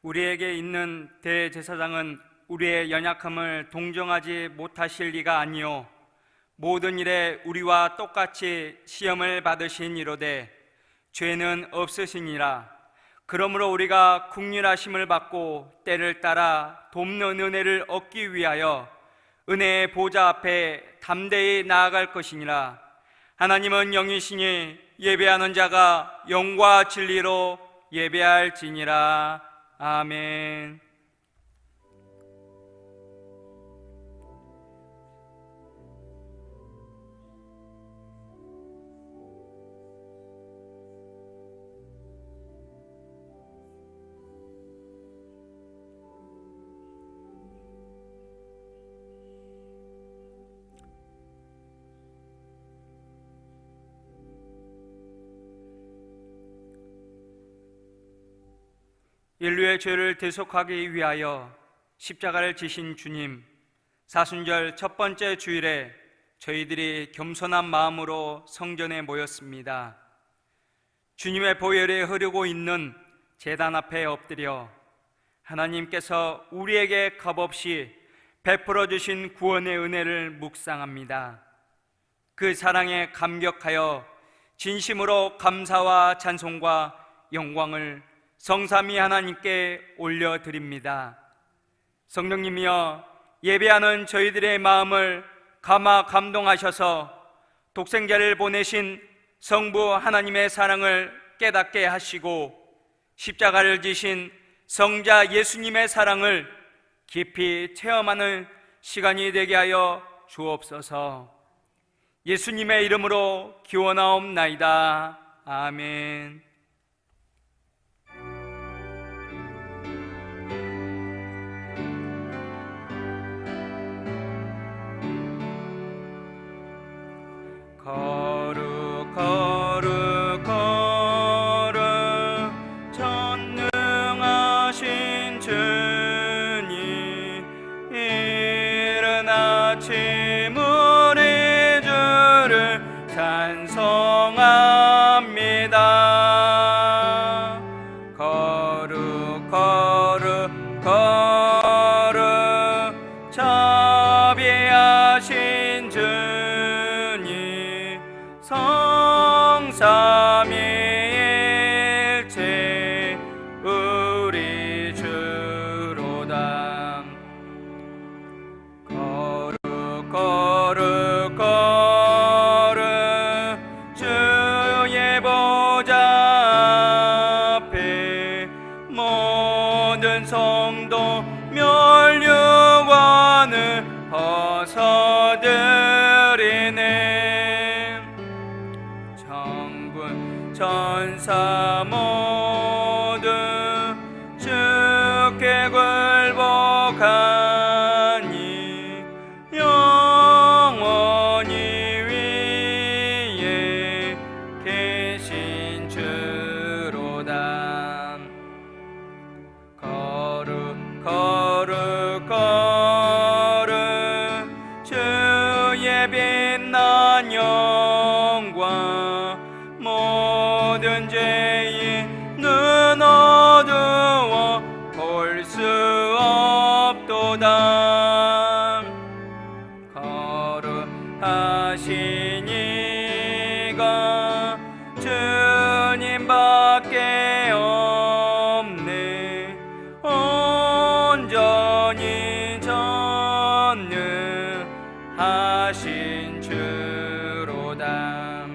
우리에게 있는 대제사장은 우리의 연약함을 동정하지 못하실 리가 아니요 모든 일에 우리와 똑같이 시험을 받으신 이로되 죄는 없으시니라. 그러므로 우리가 긍휼하심을 받고 때를 따라 돕는 은혜를 얻기 위하여 은혜의 보좌 앞에 담대히 나아갈 것이니라. 하나님은 영이시니 예배하는 자가 영과 진리로 예배할지니라. 아멘. 인류의 죄를 대속하기 위하여 십자가를 지신 주님, 사순절 첫 번째 주일에 저희들이 겸손한 마음으로 성전에 모였습니다. 주님의 보혈이 흐르고 있는 제단 앞에 엎드려 하나님께서 우리에게 값없이 베풀어 주신 구원의 은혜를 묵상합니다. 그 사랑에 감격하여 진심으로 감사와 찬송과 영광을 성삼위 하나님께 올려드립니다. 성령님이여, 예배하는 저희들의 마음을 감화 감동하셔서 독생자를 보내신 성부 하나님의 사랑을 깨닫게 하시고 십자가를 지신 성자 예수님의 사랑을 깊이 체험하는 시간이 되게 하여 주옵소서. 예수님의 이름으로 기원하옵나이다. 아멘. 거룩 거룩 거룩 전능하신 주님, 이른 아침 우리 주를 찬송합니다. 거룩 거룩 거룩 자비하신 주님, 성삼위일체 우리 주로다. 거룩 거룩 거룩 주의 보좌 앞에 모든 성도 멸류관을 벗어드리네. 천사 모두 주께 굴복하니 영원히 위에 계신 주로다. 거룩 거룩 거룩 주의 빛난 영광, 모든 죄의 눈 어두워 볼 수 없도다. 거룩하신 이가 주님밖에 없네. 온전히 전능하신 주로다.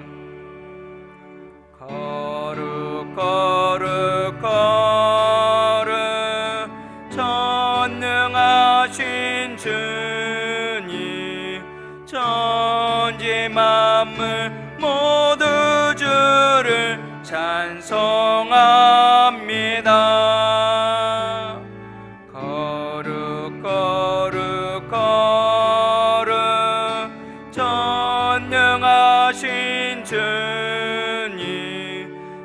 거룩 거룩 거룩 전능하신 주님, 천지 만물 모두 주를 찬송합니다. 거룩 거룩 거룩 전능하신 주님,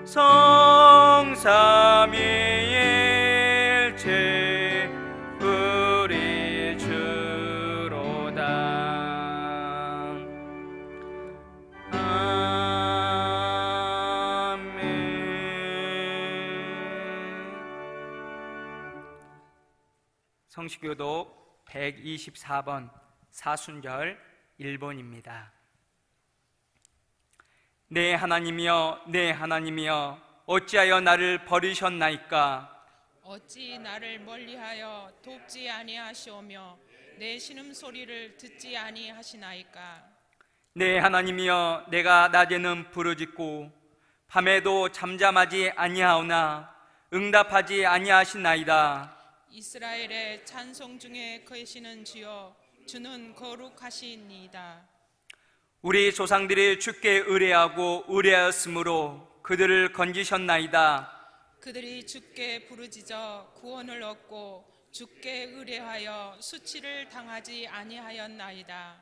성삼위일체 우리 주로다. 아멘. 성시교독 124번 사순절 1번입니다. 내 하나님이여, 내 하나님이여, 어찌하여 나를 버리셨나이까? 어찌 나를 멀리하여 돕지 아니하시오며 내 신음소리를 듣지 아니하시나이까? 내 하나님이여, 내가 낮에는 부르짖고 밤에도 잠잠하지 아니하오나 응답하지 아니하시나이다. 이스라엘의 찬송 중에 계시는 주여, 주는 거룩하시니이다. 우리 조상들이 주께 의뢰하고 의뢰하였으므로 그들을 건지셨나이다. 그들이 주께 부르짖어 구원을 얻고 주께 의뢰하여 수치를 당하지 아니하였나이다.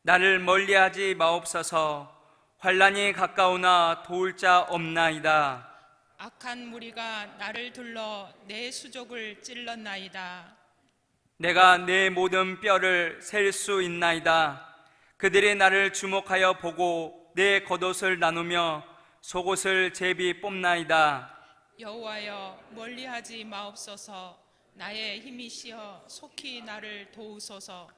나를 멀리하지 마옵소서. 환난이 가까우나 도울 자 없나이다. 악한 무리가 나를 둘러 내 수족을 찔렀나이다. 내가 내 모든 뼈를 셀 수 있나이다. 그들이 나를 주목하여 보고 내 겉옷을 나누며 속옷을 제비 뽑나이다. 여호와여, 멀리하지 마옵소서. 나의 힘이시여 속히 나를 도우소서.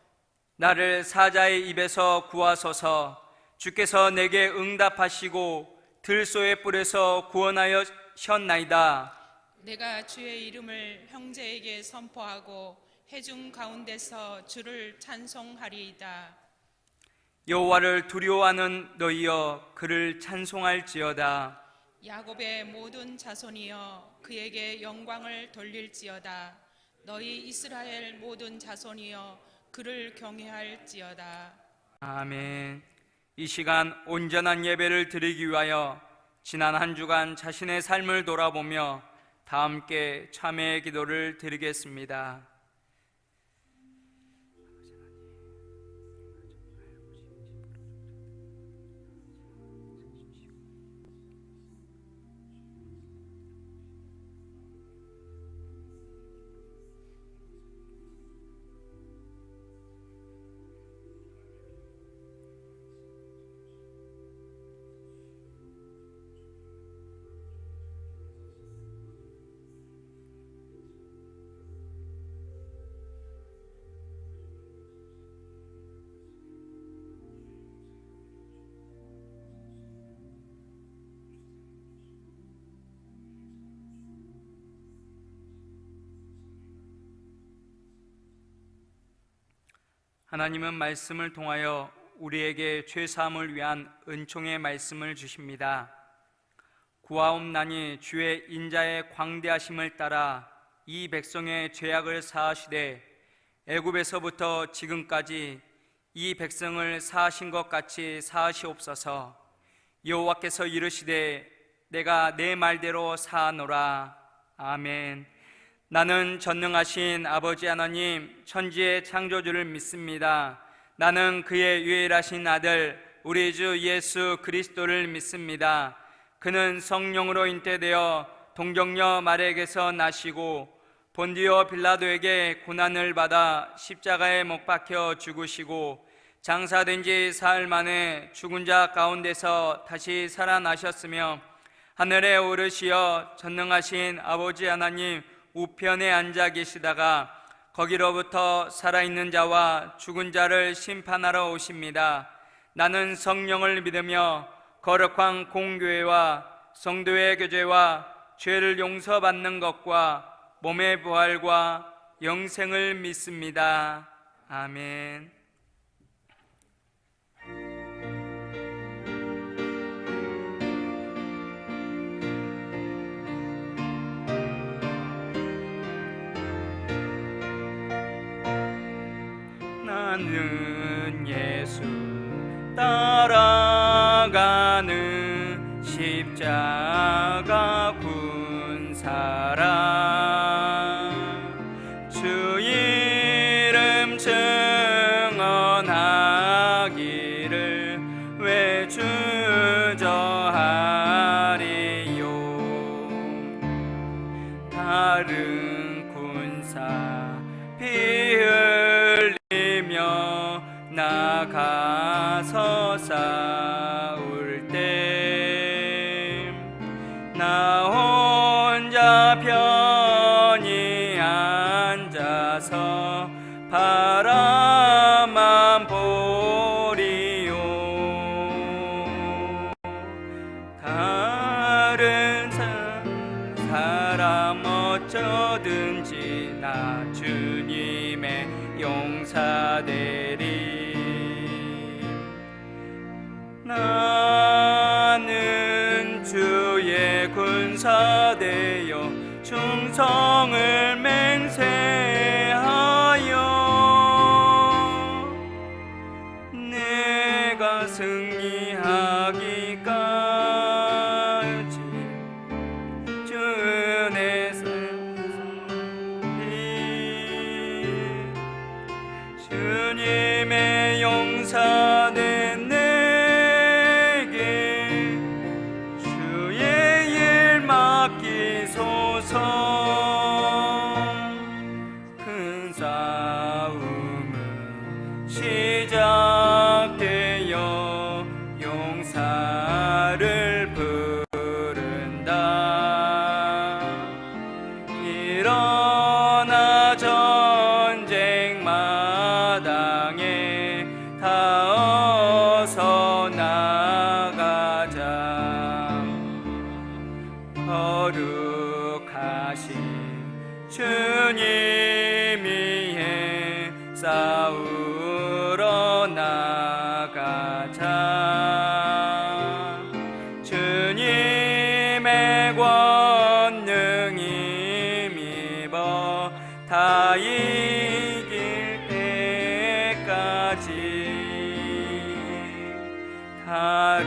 나를 사자의 입에서 구하소서. 주께서 내게 응답하시고 들소의 뿔에서 구원하셨나이다. 내가 주의 이름을 형제에게 선포하고 회중 가운데서 주를 찬송하리이다. 여호와를 두려워하는 너희여, 그를 찬송할지어다. 야곱의 모든 자손이여, 그에게 영광을 돌릴지어다. 너희 이스라엘 모든 자손이여, 그를 경외할지어다. 아멘. 이 시간 온전한 예배를 드리기 위하여 지난 한 주간 자신의 삶을 돌아보며 다 함께 참회의 기도를 드리겠습니다. 하나님은 말씀을 통하여 우리에게 죄사함을 위한 은총의 말씀을 주십니다. 구하옵나니 주의 인자의 광대하심을 따라 이 백성의 죄악을 사하시되 애굽에서부터 지금까지 이 백성을 사하신 것 같이 사하시옵소서. 여호와께서 이르시되 내가 내 말대로 사하노라. 아멘. 나는 전능하신 아버지 하나님, 천지의 창조주를 믿습니다. 나는 그의 유일하신 아들 우리 주 예수 그리스도를 믿습니다. 그는 성령으로 잉태되어 동정녀 마리아에게서 나시고 본디오 빌라도에게 고난을 받아 십자가에 못 박혀 죽으시고 장사된 지 사흘 만에 죽은 자 가운데서 다시 살아나셨으며 하늘에 오르시어 전능하신 아버지 하나님 우편에 앉아 계시다가 거기로부터 살아있는 자와 죽은 자를 심판하러 오십니다. 나는 성령을 믿으며 거룩한 공교회와 성도의 교제와 죄를 용서받는 것과 몸의 부활과 영생을 믿습니다. 아멘. 나는 예수 따라가는 십자가 군 사람, 주 이름 증언하기를 왜 주저하리요. 다른 군사 피 흘리며 나가서 싸울 때 나 혼자 편히 앉아서 어쩌든지 나 주님의 용사되리. 나는 주의 군사되어 충성을 맹세하여 내가 승리하기까지 주 은혜 주님의 용사된 내게 주의 일 맡기소서. 큰 싸움은 시작되어 용사를 부른다. 일어나 전쟁 마당에 다 어서 나가자. 거룩하신 주님 위에 싸우러 나가자. 주님의 권능 힘입어 다 이길 때까지 다른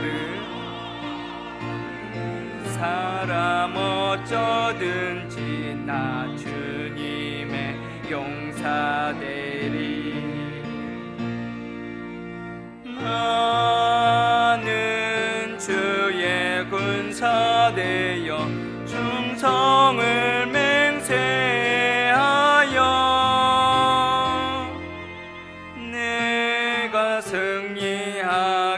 사람 어쩌든지 나 주님의 용사되리. 나는 주의 군사되어 충성을 맹세하여 내가 승리하기까지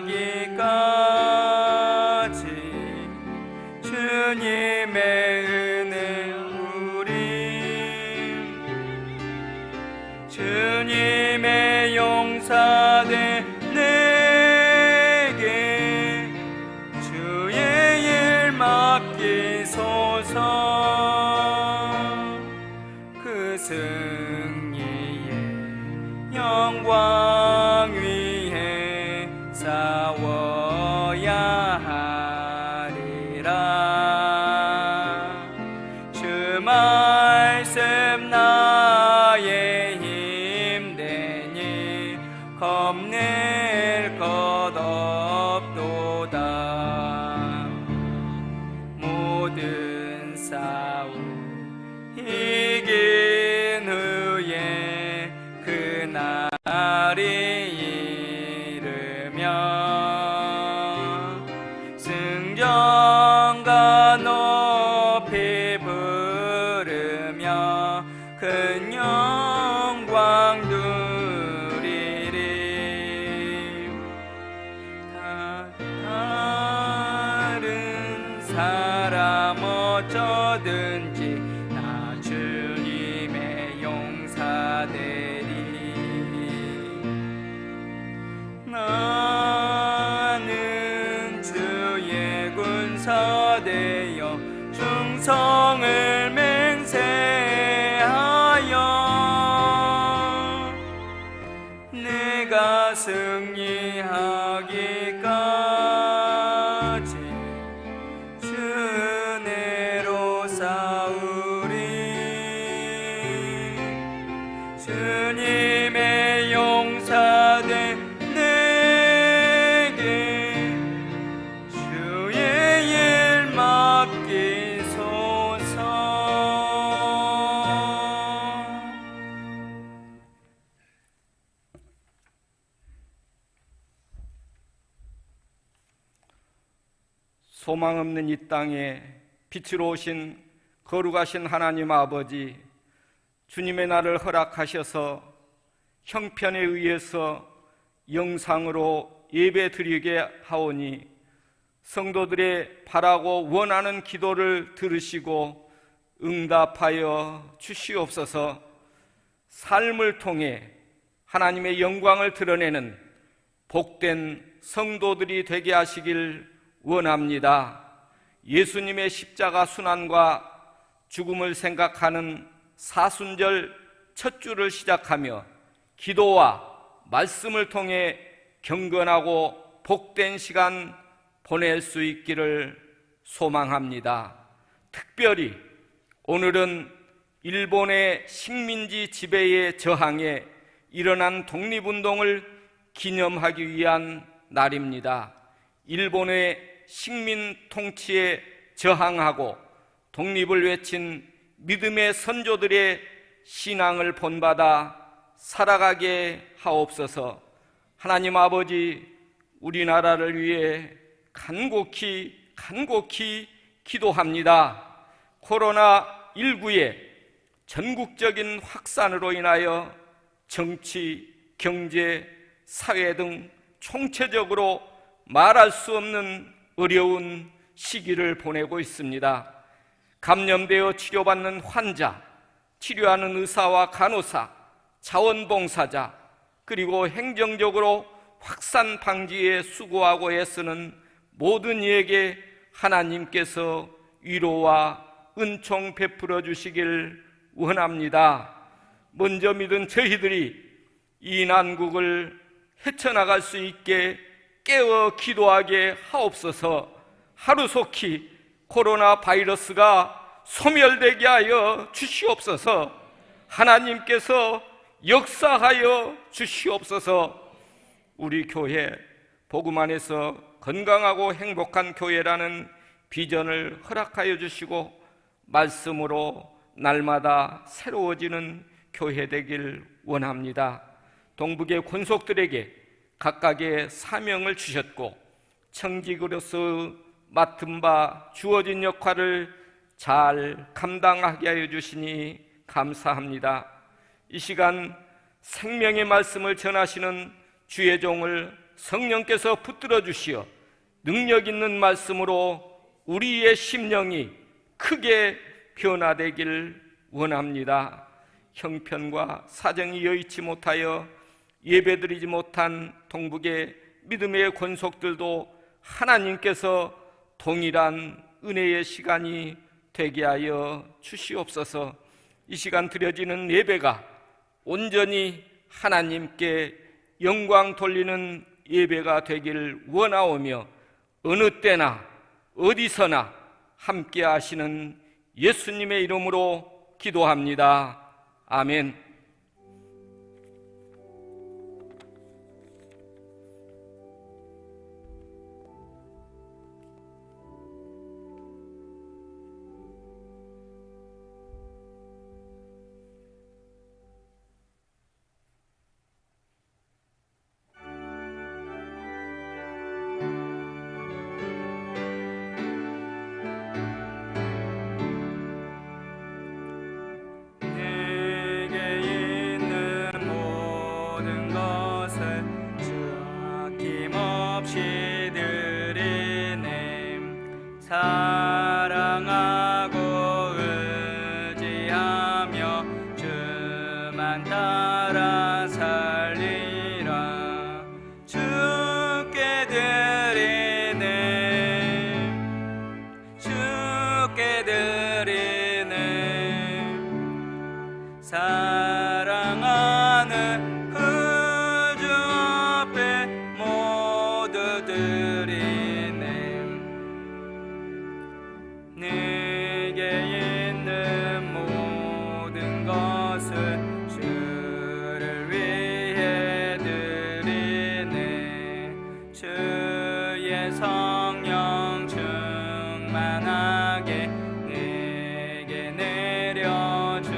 주님의 은혜 우리 주님의 용사된 내게 주의 일 맡기소서. 그 승리의 영광 위에 싸워야 하리라. 주 말씀 나의 힘 되니 겁낼 것 없도다. 모든 싸움 이긴 후에 그날이 이르면 승전가 높이 부르며 큰 영광 누리리. 다른 사람 어쩌든지 나 주님의 용사되리. 나는 주의 군사되어 충성을 맹세하여 내가 승리하기까지 주 은혜로 싸우리. 주님의 용사된 내게 주의 일 맡기소서. 소망 없는 이 땅에 빛으로 오신 거룩하신 하나님 아버지, 주님의 날을 허락하셔서 형편에 의해서 영상으로 예배 드리게 하오니 성도들의 바라고 원하는 기도를 들으시고 응답하여 주시옵소서. 삶을 통해 하나님의 영광을 드러내는 복된 성도들이 되게 하시길 원합니다. 예수님의 십자가 순환과 죽음을 생각하는 사순절 첫 주를 시작하며 기도와 말씀을 통해 경건하고 복된 시간 보낼 수 있기를 소망합니다. 특별히 오늘은 일본의 식민지 지배에 저항해 일어난 독립운동을 기념하기 위한 날입니다. 일본의 식민 통치에 저항하고 독립을 외친 믿음의 선조들의 신앙을 본받아 살아가게 하옵소서. 하나님 아버지, 우리나라를 위해 간곡히 기도합니다. 코로나19의 전국적인 확산으로 인하여 정치, 경제, 사회 등 총체적으로 말할 수 없는 어려운 시기를 보내고 있습니다. 감염되어 치료받는 환자, 치료하는 의사와 간호사, 자원봉사자, 그리고 행정적으로 확산 방지에 수고하고 애쓰는 모든 이에게 하나님께서 위로와 은총 베풀어 주시길 원합니다. 먼저 믿은 저희들이 이 난국을 헤쳐나갈 수 있게 깨어 기도하게 하옵소서. 하루속히 코로나 바이러스가 소멸되게 하여 주시옵소서. 하나님께서 역사하여 주시옵소서. 우리 교회 복음 안에서 건강하고 행복한 교회라는 비전을 허락하여 주시고 말씀으로 날마다 새로워지는 교회 되길 원합니다. 동북의 권속들에게 각각의 사명을 주셨고 청직으로서 맡은 바 주어진 역할을 잘 감당하게 하여 주시니 감사합니다. 이 시간 생명의 말씀을 전하시는 주의 종을 성령께서 붙들어 주시어 능력 있는 말씀으로 우리의 심령이 크게 변화되길 원합니다. 형편과 사정이 여의치 못하여 예배드리지 못한 동북의 믿음의 권속들도 하나님께서 동일한 은혜의 시간이 되게 하여 주시옵소서. 이 시간 드려지는 예배가 온전히 하나님께 영광 돌리는 예배가 되길 원하오며 어느 때나 어디서나 함께 하시는 예수님의 이름으로 기도합니다. 아멘. 사랑하고 의지하며 주만 따라 살리라. 주께 드리네, 주께 드리네. 사랑하는 그 주 앞에 모두 드리네. 내게 있는 모든 것을 주를 위해 드리네. 주의 성령 충만하게 내게 내려주소서.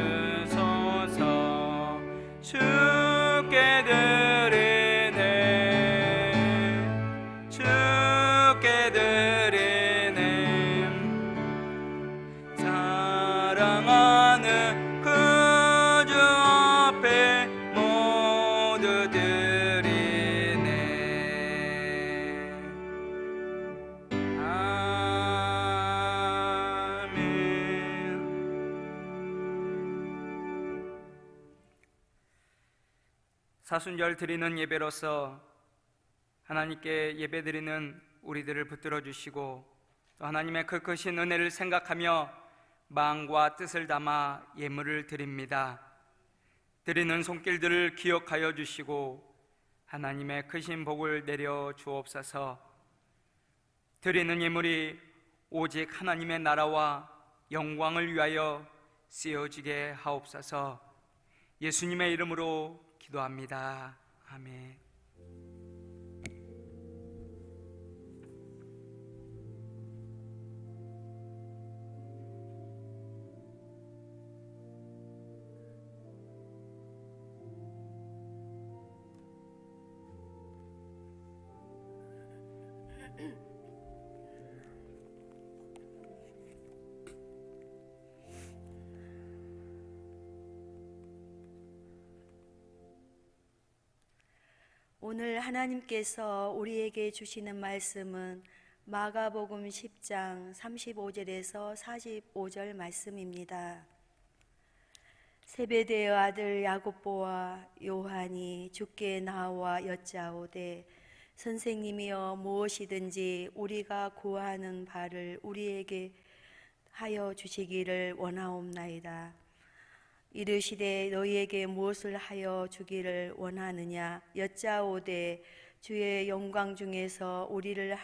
주께 드리네, 주께 드리네. 사랑하는 그 주 앞에 모두 드리네. 아멘. 사순절 드리는 예배로서 하나님께 예배드리는 우리들을 붙들어 주시고 또 하나님의 그 크신 은혜를 생각하며 마음과 뜻을 담아 예물을 드립니다. 드리는 손길들을 기억하여 주시고 하나님의 크신 복을 내려 주옵소서. 드리는 예물이 오직 하나님의 나라와 영광을 위하여 쓰여지게 하옵소서. 예수님의 이름으로 기도합니다. 아멘. 오늘 하나님께서 우리에게 주시는 말씀은 마가복음 10장 35절에서 45절 말씀입니다. 세베대의 아들 야고보와 요한이 주께 나와 여짜오되 선생님이여 무엇이든지 우리가 구하는 바를 우리에게 하여 주시기를 원하옵나이다. 이르시되 너희에게 무엇을 하여 주기를 원하느냐 여짜오되 주의 영광 중에서 우리를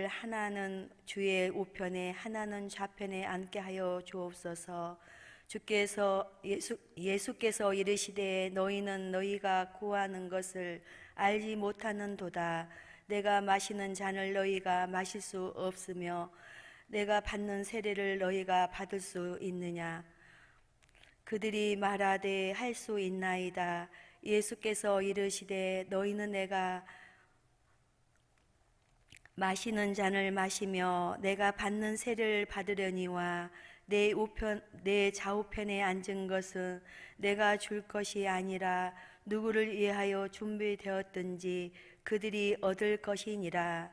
하나는 주의 우편에 하나는 좌편에 앉게 하여 주옵소서. 예수께서 이르시되 너희는 너희가 구하는 것을 알지 못하는도다. 내가 마시는 잔을 너희가 마실 수 없으며 내가 받는 세례를 너희가 받을 수 있느냐. 그들이 말하되 할 수 있나이다. 예수께서 이르시되 너희는 내가 마시는 잔을 마시며 내가 받는 세례를 받으려니와 내 좌우편에 앉은 것은 내가 줄 것이 아니라 누구를 위하여 준비되었든지 그들이 얻을 것이니라.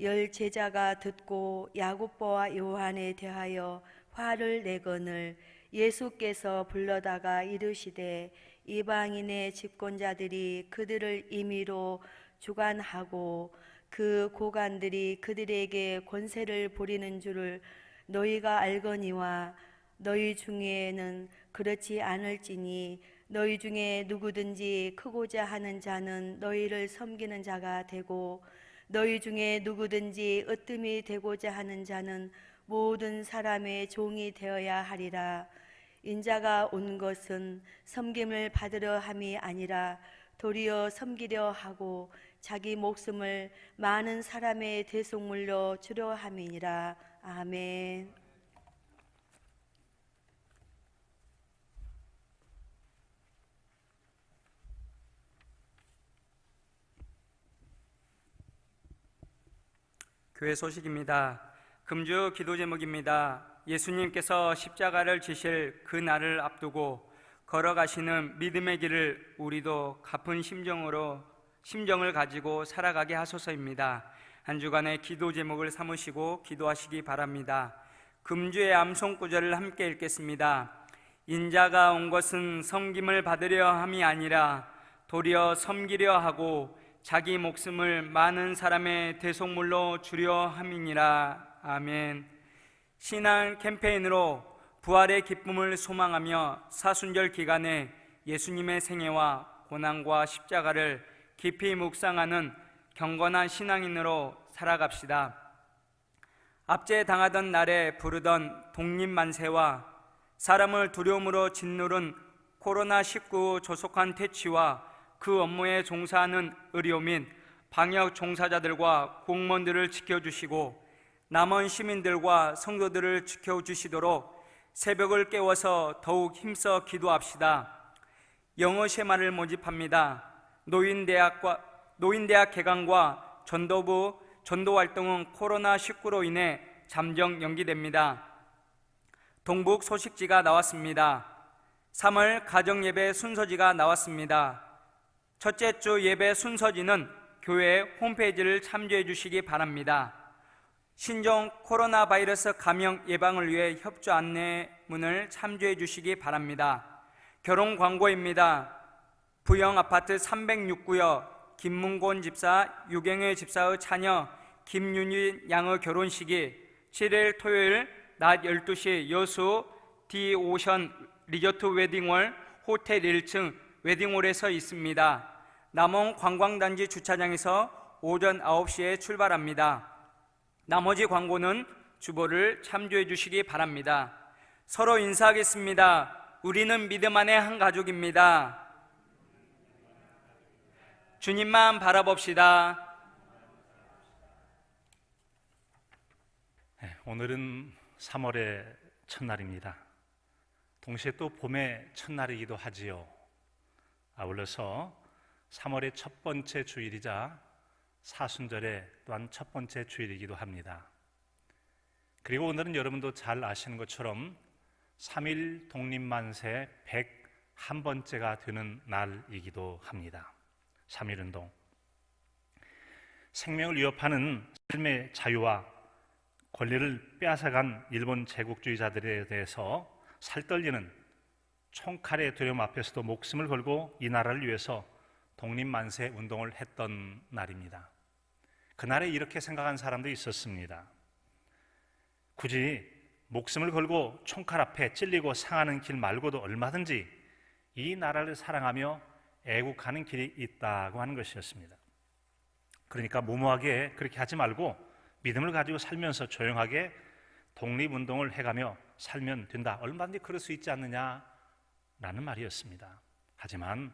10 제자가 듣고 야고보와 요한에 대하여 화를 내거늘 예수께서 불러다가 이르시되 이방인의 집권자들이 그들을 임의로 주관하고 그 고관들이 그들에게 권세를 부리는 줄을 너희가 알거니와 너희 중에는 그렇지 않을지니 너희 중에 누구든지 크고자 하는 자는 너희를 섬기는 자가 되고 너희 중에 누구든지 으뜸이 되고자 하는 자는 모든 사람의 종이 되어야 하리라. 인자가 온 것은 섬김을 받으려 함이 아니라 도리어 섬기려 하고 자기 목숨을 많은 사람의 대속물로 주려 함이니라. 아멘. 교회 소식입니다. 금주 기도 제목입니다. 예수님께서 십자가를 지실 그 날을 앞두고 걸어가시는 믿음의 길을 우리도 가쁜 심정을 가지고 살아가게 하소서입니다. 한 주간의 기도 제목을 삼으시고 기도하시기 바랍니다. 금주의 암송 구절을 함께 읽겠습니다. 인자가 온 것은 섬김을 받으려 함이 아니라 도리어 섬기려 하고 자기 목숨을 많은 사람의 대속물로 주려 함이니라. 아멘. 신앙 캠페인으로 부활의 기쁨을 소망하며 사순절 기간에 예수님의 생애와 고난과 십자가를 깊이 묵상하는 경건한 신앙인으로 살아갑시다. 압제 당하던 날에 부르던 독립만세와 사람을 두려움으로 짓누른 코로나19 조속한 퇴치와 그 업무에 종사하는 의료 및 방역 종사자들과 공무원들을 지켜주시고 남원 시민들과 성도들을 지켜주시도록 새벽을 깨워서 더욱 힘써 기도합시다. 영어 쉐마를 모집합니다. 노인대학 개강과 전도부 전도 활동은 코로나19로 인해 잠정 연기됩니다. 동북 소식지가 나왔습니다. 3월 가정예배 순서지가 나왔습니다. 첫째 주 예배 순서지는 교회 홈페이지를 참조해 주시기 바랍니다. 신종 코로나 바이러스 감염 예방을 위해 협조 안내문을 참조해 주시기 바랍니다. 결혼 광고입니다. 부영 아파트 306구역 김문곤 집사, 유경혜 집사의 자녀 김윤희 양의 결혼식이 7일 토요일 낮 12시 여수 디 오션 리조트 웨딩홀 호텔 1층 웨딩홀에서 있습니다. 남원 관광단지 주차장에서 오전 9시에 출발합니다. 나머지 광고는 주보를 참조해 주시기 바랍니다. 서로 인사하겠습니다. 우리는 믿음 안의 한 가족입니다. 주님만 바라봅시다. 오늘은 3월의 첫날입니다. 동시에 또 봄의 첫날이기도 하지요. 아울러서 3월의 첫 번째 주일이자 사순절의 또한 첫 번째 주일이기도 합니다. 그리고 오늘은 여러분도 잘 아시는 것처럼 3.1 독립만세 101번째가 되는 날이기도 합니다. 3.1운동. 생명을 위협하는 삶의 자유와 권리를 빼앗아간 일본 제국주의자들에 대해서 살떨리는 총칼의 두려움 앞에서도 목숨을 걸고 이 나라를 위해서 독립만세 운동을 했던 날입니다. 그날에 이렇게 생각한 사람도 있었습니다. 굳이 목숨을 걸고 총칼 앞에 찔리고 상하는 길 말고도 얼마든지 이 나라를 사랑하며 애국하는 길이 있다고 하는 것이었습니다. 그러니까 무모하게 그렇게 하지 말고 믿음을 가지고 살면서 조용하게 독립운동을 해가며 살면 된다. 얼마든지 그럴 수 있지 않느냐라는 말이었습니다. 하지만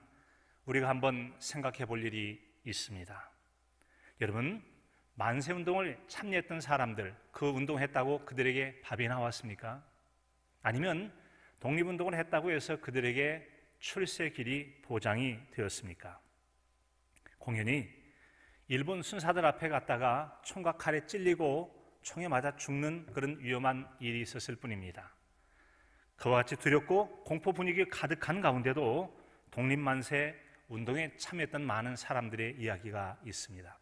우리가 한번 생각해 볼 일이 있습니다. 여러분, 만세운동을 참여했던 사람들, 그 운동했다고 그들에게 밥이 나왔습니까? 아니면 독립운동을 했다고 해서 그들에게 출세길이 보장이 되었습니까? 공연히 일본 순사들 앞에 갔다가 총과 칼에 찔리고 총에 맞아 죽는 그런 위험한 일이 있었을 뿐입니다. 그와 같이 두렵고 공포 분위기 가득한 가운데도 독립만세 운동에 참여했던 많은 사람들의 이야기가 있습니다.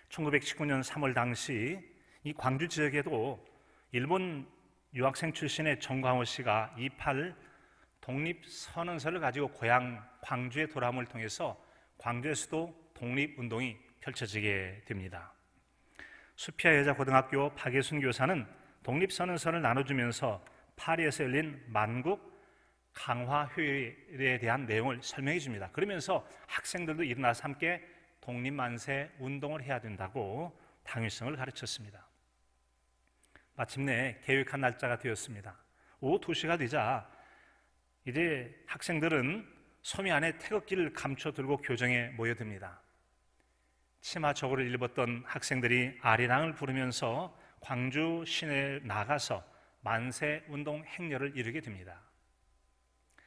1919년 3월 당시 이 광주 지역에도 일본 유학생 출신의 정광호 씨가 28 독립선언서를 가지고 고향 광주에 돌아옴을 통해서 광주에서도 독립운동이 펼쳐지게 됩니다. 수피아 여자고등학교 박예순 교사는 독립선언서를 나눠주면서 파리에서 열린 만국 강화회의에 대한 내용을 설명해 줍니다. 그러면서 학생들도 일어나서 함께 독립만세 운동을 해야 된다고 당위성을 가르쳤습니다. 마침내 계획한 날짜가 되었습니다. 오후 2시가 되자 이제 학생들은 소미 안에 태극기를 감춰들고 교정에 모여듭니다. 치마 저고를 입었던 학생들이 아리랑을 부르면서 광주 시내에 나가서 만세운동 행렬을 이루게 됩니다.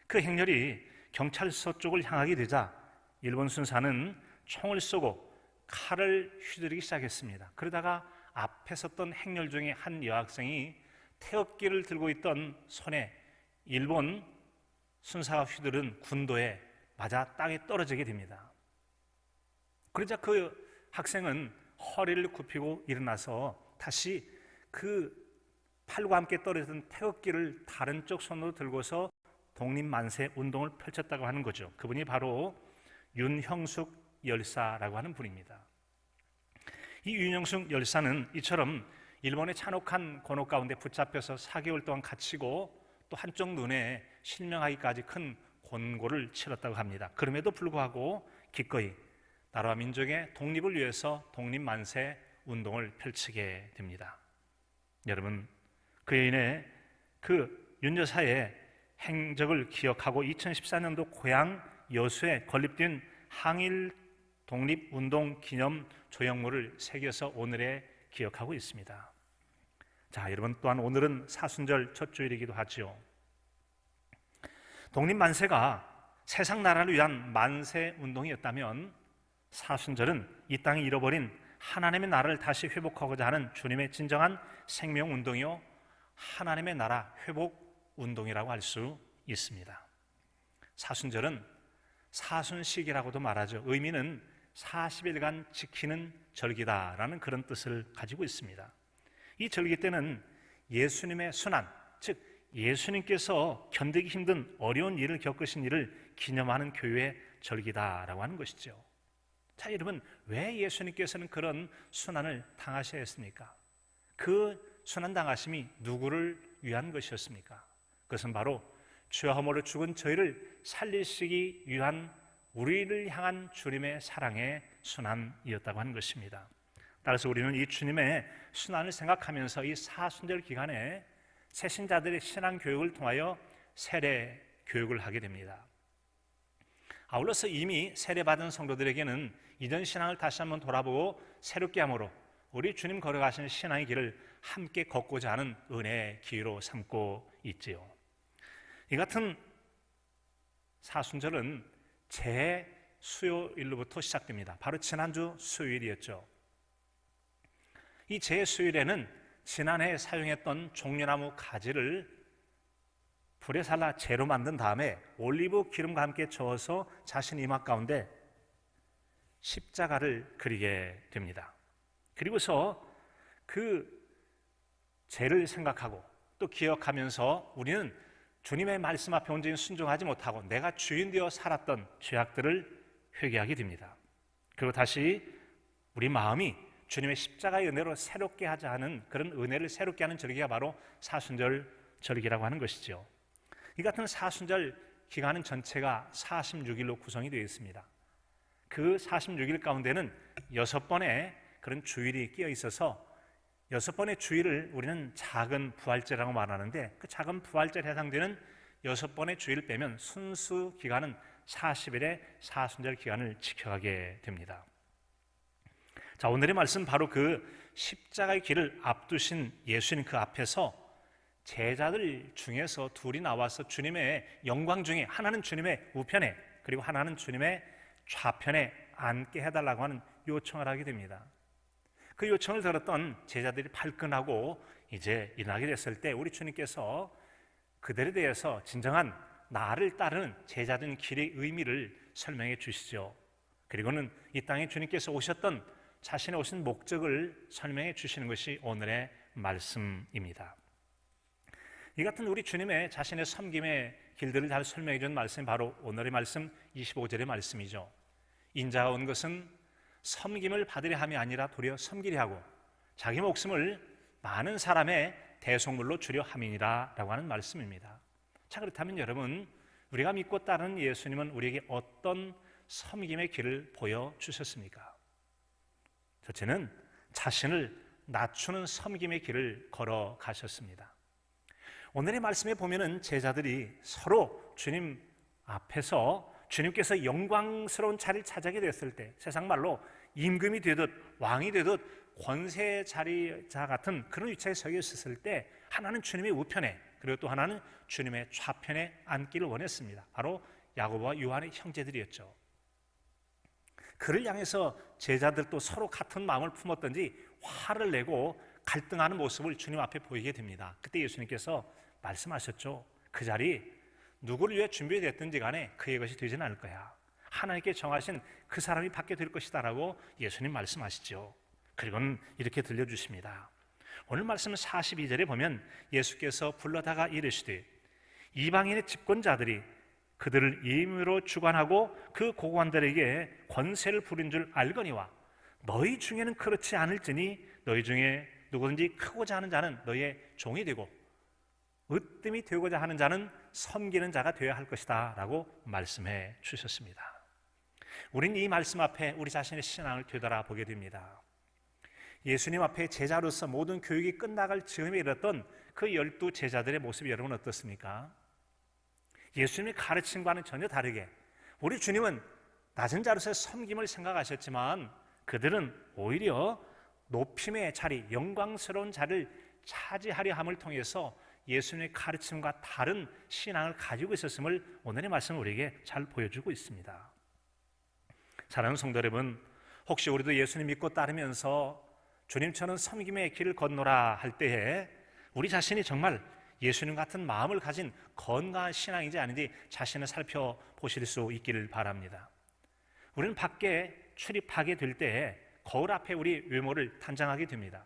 그 행렬이 경찰서 쪽을 향하게 되자 일본 순사는 총을 쏘고 칼을 휘두르기 시작했습니다. 그러다가 앞에 섰던 행렬 중에 한 여학생이 태극기를 들고 있던 손에 일본 순사가 휘두른 군도에 맞아 땅에 떨어지게 됩니다. 그러자 그 학생은 허리를 굽히고 일어나서 다시 그 팔과 함께 떨어졌던 태극기를 다른 쪽 손으로 들고서 독립만세 운동을 펼쳤다고 하는 거죠. 그분이 바로 윤형숙 열사라고 하는 분입니다. 이 윤형숙 열사는 이처럼 일본의 잔혹한 권혹 가운데 붙잡혀서 4개월 동안 갇히고 또 한쪽 눈에 실명하기까지 큰 곤고를 치렀다고 합니다. 그럼에도 불구하고 기꺼이 나라와 민족의 독립을 위해서 독립만세 운동을 펼치게 됩니다. 여러분, 그에 인해 그 윤 여사의 행적을 기억하고 2014년도 고향 여수에 건립된 항일 독립운동 기념 조형물을 새겨서 오늘에 기억하고 있습니다. 자, 여러분, 또한 오늘은 사순절 첫 주일이기도 하죠. 독립만세가 세상 나라를 위한 만세 운동이었다면 사순절은 이 땅이 잃어버린 하나님의 나라를 다시 회복하고자 하는 주님의 진정한 생명운동이요 하나님의 나라 회복운동이라고 할 수 있습니다. 사순절은 사순식이라고도 말하죠. 의미는 40일간 지키는 절기다라는 그런 뜻을 가지고 있습니다. 이 절기 때는 예수님의 순환, 즉 예수님께서 견디기 힘든 어려운 일을 겪으신 일을 기념하는 교회의 절기다라고 하는 것이죠. 자, 여러분, 왜 예수님께서는 그런 순환을 당하셔야 했습니까? 그 순환당하심이 누구를 위한 것이었습니까? 그것은 바로 죄와 허물로 죽은 저희를 살리시기 위한 우리를 향한 주님의 사랑의 순환이었다고 하는 것입니다. 따라서 우리는 이 주님의 순환을 생각하면서 이 사순절 기간에 새신자들의 신앙 교육을 통하여 세례 교육을 하게 됩니다. 아울러서 이미 세례받은 성도들에게는 이전 신앙을 다시 한번 돌아보고 새롭게 함으로 우리 주님 걸어가신 신앙의 길을 함께 걷고자 하는 은혜의 기회로 삼고 있지요. 이 같은 사순절은 재수요일로부터 시작됩니다. 바로 지난주 수요일이었죠. 이 재수요일에는 지난해 사용했던 종려나무 가지를 불에 살라 재로 만든 다음에 올리브 기름과 함께 저어서 자신 이마 가운데 십자가를 그리게 됩니다. 그리고서 그 죄를 생각하고 또 기억하면서 우리는 주님의 말씀 앞에 온전히 순종하지 못하고 내가 주인 되어 살았던 죄악들을 회개하게 됩니다. 그리고 다시 우리 마음이 주님의 십자가의 은혜로 새롭게 하자 하는 그런 은혜를 새롭게 하는 절기가 바로 사순절 절기라고 하는 것이죠. 이 같은 사순절 기간은 전체가 46일로 구성이 되어 있습니다. 그 46일 가운데는 6번의 그런 주일이 끼어 있어서 6번의 주일을 우리는 작은 부활절이라고 말하는데 그 작은 부활절에 해당되는 6번의 주일을 빼면 순수 기간은 40일의 사순절 기간을 지켜가게 됩니다. 자, 오늘의 말씀 바로 그 십자가의 길을 앞두신 예수님 그 앞에서 제자들 중에서 둘이 나와서 주님의 영광 중에 하나는 주님의 우편에 그리고 하나는 주님의 좌편에 앉게 해달라고 하는 요청을 하게 됩니다. 그 요청을 들었던 제자들이 발끈하고 이제 일어나게 됐을 때 우리 주님께서 그들에 대해서 진정한 나를 따르는 제자된 길의 의미를 설명해 주시죠. 그리고는 이 땅에 주님께서 오셨던 자신의 오신 목적을 설명해 주시는 것이 오늘의 말씀입니다. 이 같은 우리 주님의 자신의 섬김의 길들을 잘 설명해 준 말씀이 바로 오늘의 말씀 25절의 말씀이죠. 인자가 온 것은 섬김을 받으려 함이 아니라 도리어 섬기려 하고 자기 목숨을 많은 사람의 대속물로 주려 함이니라 라고 하는 말씀입니다. 자, 그렇다면 여러분, 우리가 믿고 따르는 예수님은 우리에게 어떤 섬김의 길을 보여주셨습니까? 첫째는 자신을 낮추는 섬김의 길을 걸어가셨습니다. 오늘의 말씀에 보면은 제자들이 서로 주님 앞에서 주님께서 영광스러운 자리를 차지하게 됐을 때 세상 말로 임금이 되듯 왕이 되듯 권세 자리자 같은 그런 위치에 서 있었을 때 하나는 주님의 우편에 그리고 또 하나는 주님의 좌편에 앉기를 원했습니다. 바로 야고보와 요한의 형제들이었죠. 그를 향해서 제자들도 서로 같은 마음을 품었던지 화를 내고 갈등하는 모습을 주님 앞에 보이게 됩니다. 그때 예수님께서 말씀하셨죠. 그 자리 누구를 위해 준비됐든지 간에 그의 것이 되지는 않을 거야. 하나님께 정하신 그 사람이 받게 될 것이다 라고 예수님 말씀하시죠. 그리고는 이렇게 들려주십니다. 오늘 말씀 42절에 보면 예수께서 불러다가 이르시되 이방인의 집권자들이 그들을 임의로 주관하고 그 고관들에게 권세를 부린 줄 알거니와 너희 중에는 그렇지 않을지니 너희 중에 누구든지 크고자 하는 자는 너희의 종이 되고 으뜸이 되고자 하는 자는 섬기는 자가 되어야 할 것이다 라고 말씀해 주셨습니다. 우리는 이 말씀 앞에 우리 자신의 신앙을 되돌아보게 됩니다. 예수님 앞에 제자로서 모든 교육이 끝나갈 즈음에 이르렀던 그 12 제자들의 모습이 여러분 어떻습니까? 예수님의 가르침과는 전혀 다르게 우리 주님은 낮은 자로서의 섬김을 생각하셨지만 그들은 오히려 높임의 자리, 영광스러운 자리를 차지하려 함을 통해서 예수님의 가르침과 다른 신앙을 가지고 있었음을 오늘의 말씀은 우리에게 잘 보여주고 있습니다. 사랑하는 성도 여러분, 혹시 우리도 예수님 믿고 따르면서 주님처럼 섬김의 길을 건너라 할 때에 우리 자신이 정말 예수님 같은 마음을 가진 건강한 신앙인지 아닌지 자신을 살펴보실 수 있기를 바랍니다. 우리는 밖에 출입하게 될 때에 거울 앞에 우리 외모를 단장하게 됩니다.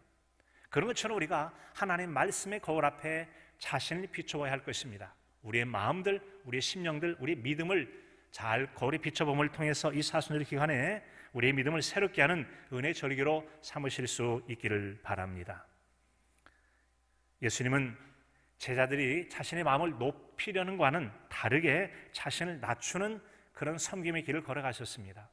그런 것처럼 우리가 하나님의 말씀의 거울 앞에 자신을 비춰봐야 할 것입니다. 우리의 마음들, 우리의 심령들, 우리의 믿음을 잘 거울에 비춰봄을 통해서 이 사순절 기간에 우리의 믿음을 새롭게 하는 은혜의 절기로 삼으실 수 있기를 바랍니다. 예수님은 제자들이 자신의 마음을 높이려는 것과는 다르게 자신을 낮추는 그런 섬김의 길을 걸어가셨습니다.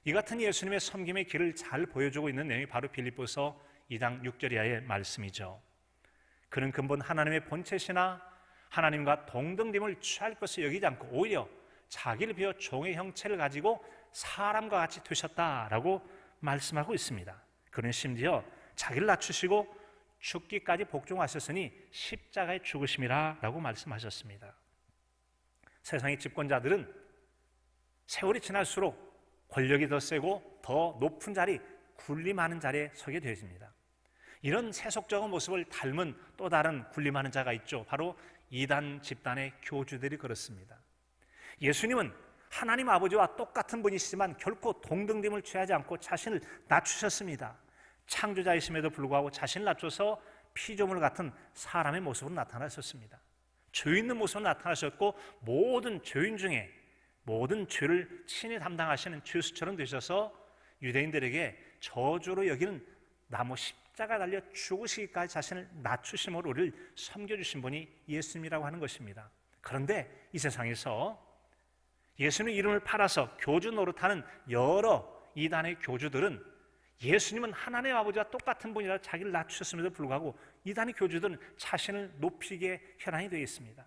이 같은 예수님의 섬김의 길을 잘 보여주고 있는 내용이 바로 빌립보서 2장 6절 이하의 말씀이죠. 그는 근본 하나님의 본체시나 하나님과 동등됨을 취할 것을 여기지 않고 오히려 자기를 비워 종의 형체를 가지고 사람과 같이 되셨다라고 말씀하고 있습니다. 그는 심지어 자기를 낮추시고 죽기까지 복종하셨으니 십자가의 죽으심이라 라고 말씀하셨습니다. 세상의 집권자들은 세월이 지날수록 권력이 더 세고 더 높은 자리, 군림하는 자리에 서게 되어집니다. 이런 세속적인 모습을 닮은 또 다른 군림하는 자가 있죠. 바로 이단 집단의 교주들이 그렇습니다. 예수님은 하나님 아버지와 똑같은 분이시지만 결코 동등됨을 취하지 않고 자신을 낮추셨습니다. 창조자이심에도 불구하고 자신을 낮춰서 피조물 같은 사람의 모습으로 나타나셨습니다. 죄 있는 모습으로 나타나셨고 모든 죄인 중에 모든 죄를 친히 담당하시는 죄수처럼 되셔서 유대인들에게 저주로 여기는 나무 십자가 달려 죽으시기까지 자신을 낮추심으로 우리를 섬겨주신 분이 예수님이라고 하는 것입니다. 그런데 이 세상에서 예수님 이름을 팔아서 교주 노릇하는 여러 이단의 교주들은 예수님은 하나님 아버지와 똑같은 분이라 자기를 낮추셨음에도 불구하고 이단의 교주들은 자신을 높이기에 혈안이 되어 있습니다.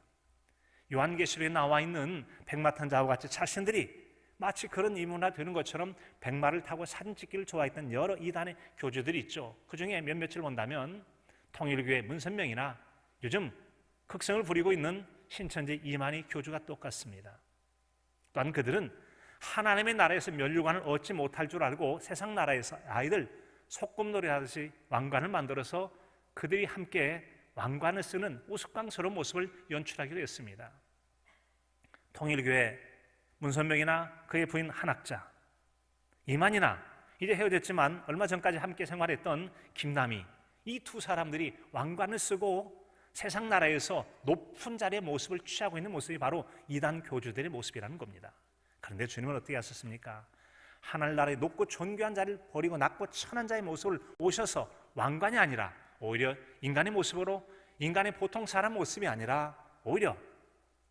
요한계시록에 나와 있는 백마 탄 자와 같이 자신들이 마치 그런 인물화 되는 것처럼 백마를 타고 사진 찍기를 좋아했던 여러 이단의 교주들이 있죠. 그 중에 몇몇을 본다면 통일교회 문선명이나 요즘 극성을 부리고 있는 신천지 이만희 교주가 똑같습니다. 또한 그들은 하나님의 나라에서 면류관을 얻지 못할 줄 알고 세상 나라에서 아이들 소꿉놀이 하듯이 왕관을 만들어서 그들이 함께 왕관을 쓰는 우스꽝스러운 모습을 연출하기로 했습니다. 통일교회 문선명이나 그의 부인 한학자, 이만희나 이제 헤어졌지만 얼마 전까지 함께 생활했던 김남희, 이 두 사람들이 왕관을 쓰고 세상 나라에서 높은 자리의 모습을 취하고 있는 모습이 바로 이단 교주들의 모습이라는 겁니다. 그런데 주님은 어떻게 하셨습니까? 하늘나라의 높고 존귀한 자를 버리고 낮고 천한 자의 모습을 오셔서 왕관이 아니라 오히려 인간의 모습으로 인간의 보통 사람 모습이 아니라 오히려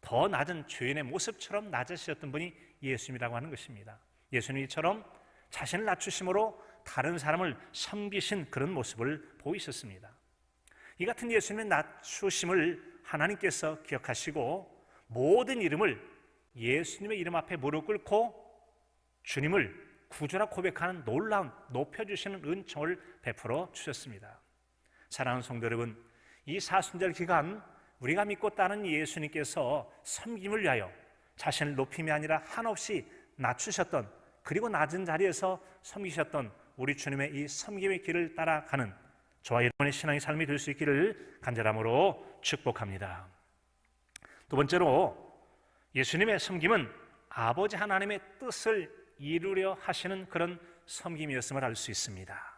더 낮은 죄인의 모습처럼 낮으셨던 분이 예수님이라고 하는 것입니다. 예수님이처럼 자신을 낮추심으로 다른 사람을 섬기신 그런 모습을 보이셨습니다. 이 같은 예수님의 낮추심을 하나님께서 기억하시고 모든 이름을 예수님의 이름 앞에 무릎 꿇고 주님을 구주라 고백하는 놀라운 높여주시는 은총을 베풀어 주셨습니다. 사랑하는 성도 여러분, 이 사순절 기간 우리가 믿고 따르는 예수님께서 섬김을 위하여 자신을 높임이 아니라 한없이 낮추셨던, 그리고 낮은 자리에서 섬기셨던 우리 주님의 이 섬김의 길을 따라가는 저와 여러분의 신앙의 삶이 될 수 있기를 간절함으로 축복합니다. 두 번째로 예수님의 섬김은 아버지 하나님의 뜻을 이루려 하시는 그런 섬김이었음을 알 수 있습니다.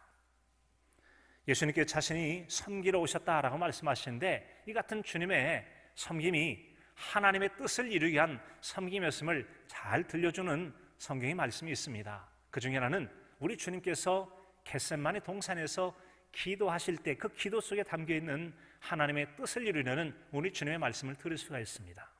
예수님께 자신이 섬기러 오셨다라고 말씀하시는데 이 같은 주님의 섬김이 하나님의 뜻을 이루기 위한 섬김이었음을 잘 들려주는 성경의 말씀이 있습니다. 그 중에 하나는 우리 주님께서 겟세마네 동산에서 기도하실 때 그 기도 속에 담겨있는 하나님의 뜻을 이루려는 우리 주님의 말씀을 들을 수가 있습니다.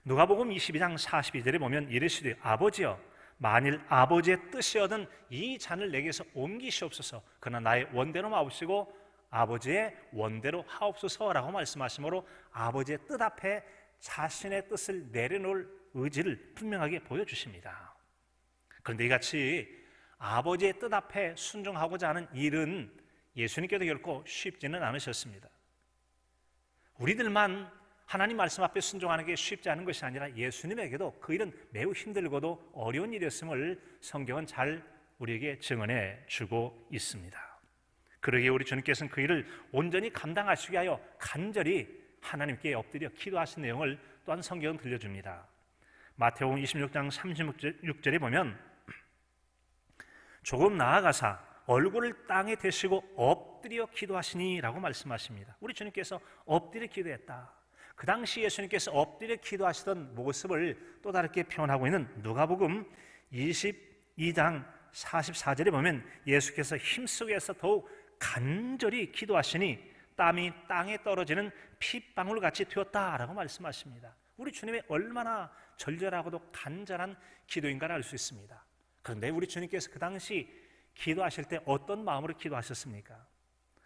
누가복음 22장 42절에 보면 이르시되 아버지여 만일 아버지의 뜻이거든 이 잔을 내게서 옮기시옵소서. 그러나 나의 원대로 마옵시고 아버지의 원대로 하옵소서라고 말씀하시므로 아버지의 뜻 앞에 자신의 뜻을 내려놓을 의지를 분명하게 보여주십니다. 그런데 이같이 아버지의 뜻 앞에 순종하고자 하는 일은 예수님께도 결코 쉽지는 않으셨습니다. 우리들만 하나님 말씀 앞에 순종하는 게 쉽지 않은 것이 아니라 예수님에게도 그 일은 매우 힘들고도 어려운 일이었음을 성경은 잘 우리에게 증언해 주고 있습니다. 그러기에 우리 주님께서는 그 일을 온전히 감당하시기 위하여 간절히 하나님께 엎드려 기도하신 내용을 또한 성경은 들려줍니다. 마태복음 26장 36절에 보면 조금 나아가사 얼굴을 땅에 대시고 엎드려 기도하시니라고 말씀하십니다. 우리 주님께서 엎드려 기도했다. 그 당시 예수님께서 엎드려 기도하시던 모습을 또 다르게 표현하고 있는 누가복음 22장 44절에 보면 예수께서 힘쓰고 해서 더욱 간절히 기도하시니 땀이 땅에 떨어지는 핏방울같이 되었다라고 말씀하십니다. 우리 주님의 얼마나 절절하고도 간절한 기도인가를 알 수 있습니다. 그런데 우리 주님께서 그 당시 기도하실 때 어떤 마음으로 기도하셨습니까?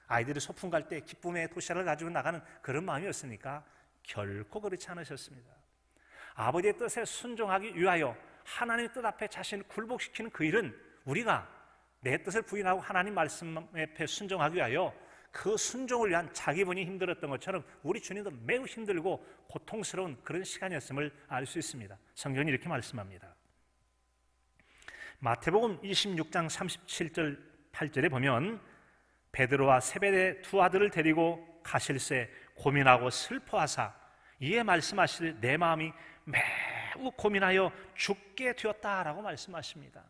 아이들이 소풍 갈 때 기쁨의 도시락을 가지고 나가는 그런 마음이었으니까 결코 그렇지 않으셨습니다. 아버지의 뜻에 순종하기 위하여 하나님의 뜻 앞에 자신을 굴복시키는 그 일은 우리가 내 뜻을 부인하고 하나님 말씀 앞에 순종하기 위하여 그 순종을 위한 자기 본인이 힘들었던 것처럼 우리 주님도 매우 힘들고 고통스러운 그런 시간이었음을 알 수 있습니다. 성경이 이렇게 말씀합니다. 마태복음 26장 37절 8절에 보면 베드로와 세베대 두 아들을 데리고 가실새 고민하고 슬퍼하사 이에 말씀하시되 내 마음이 매우 고민하여 죽게 되었다라고 말씀하십니다.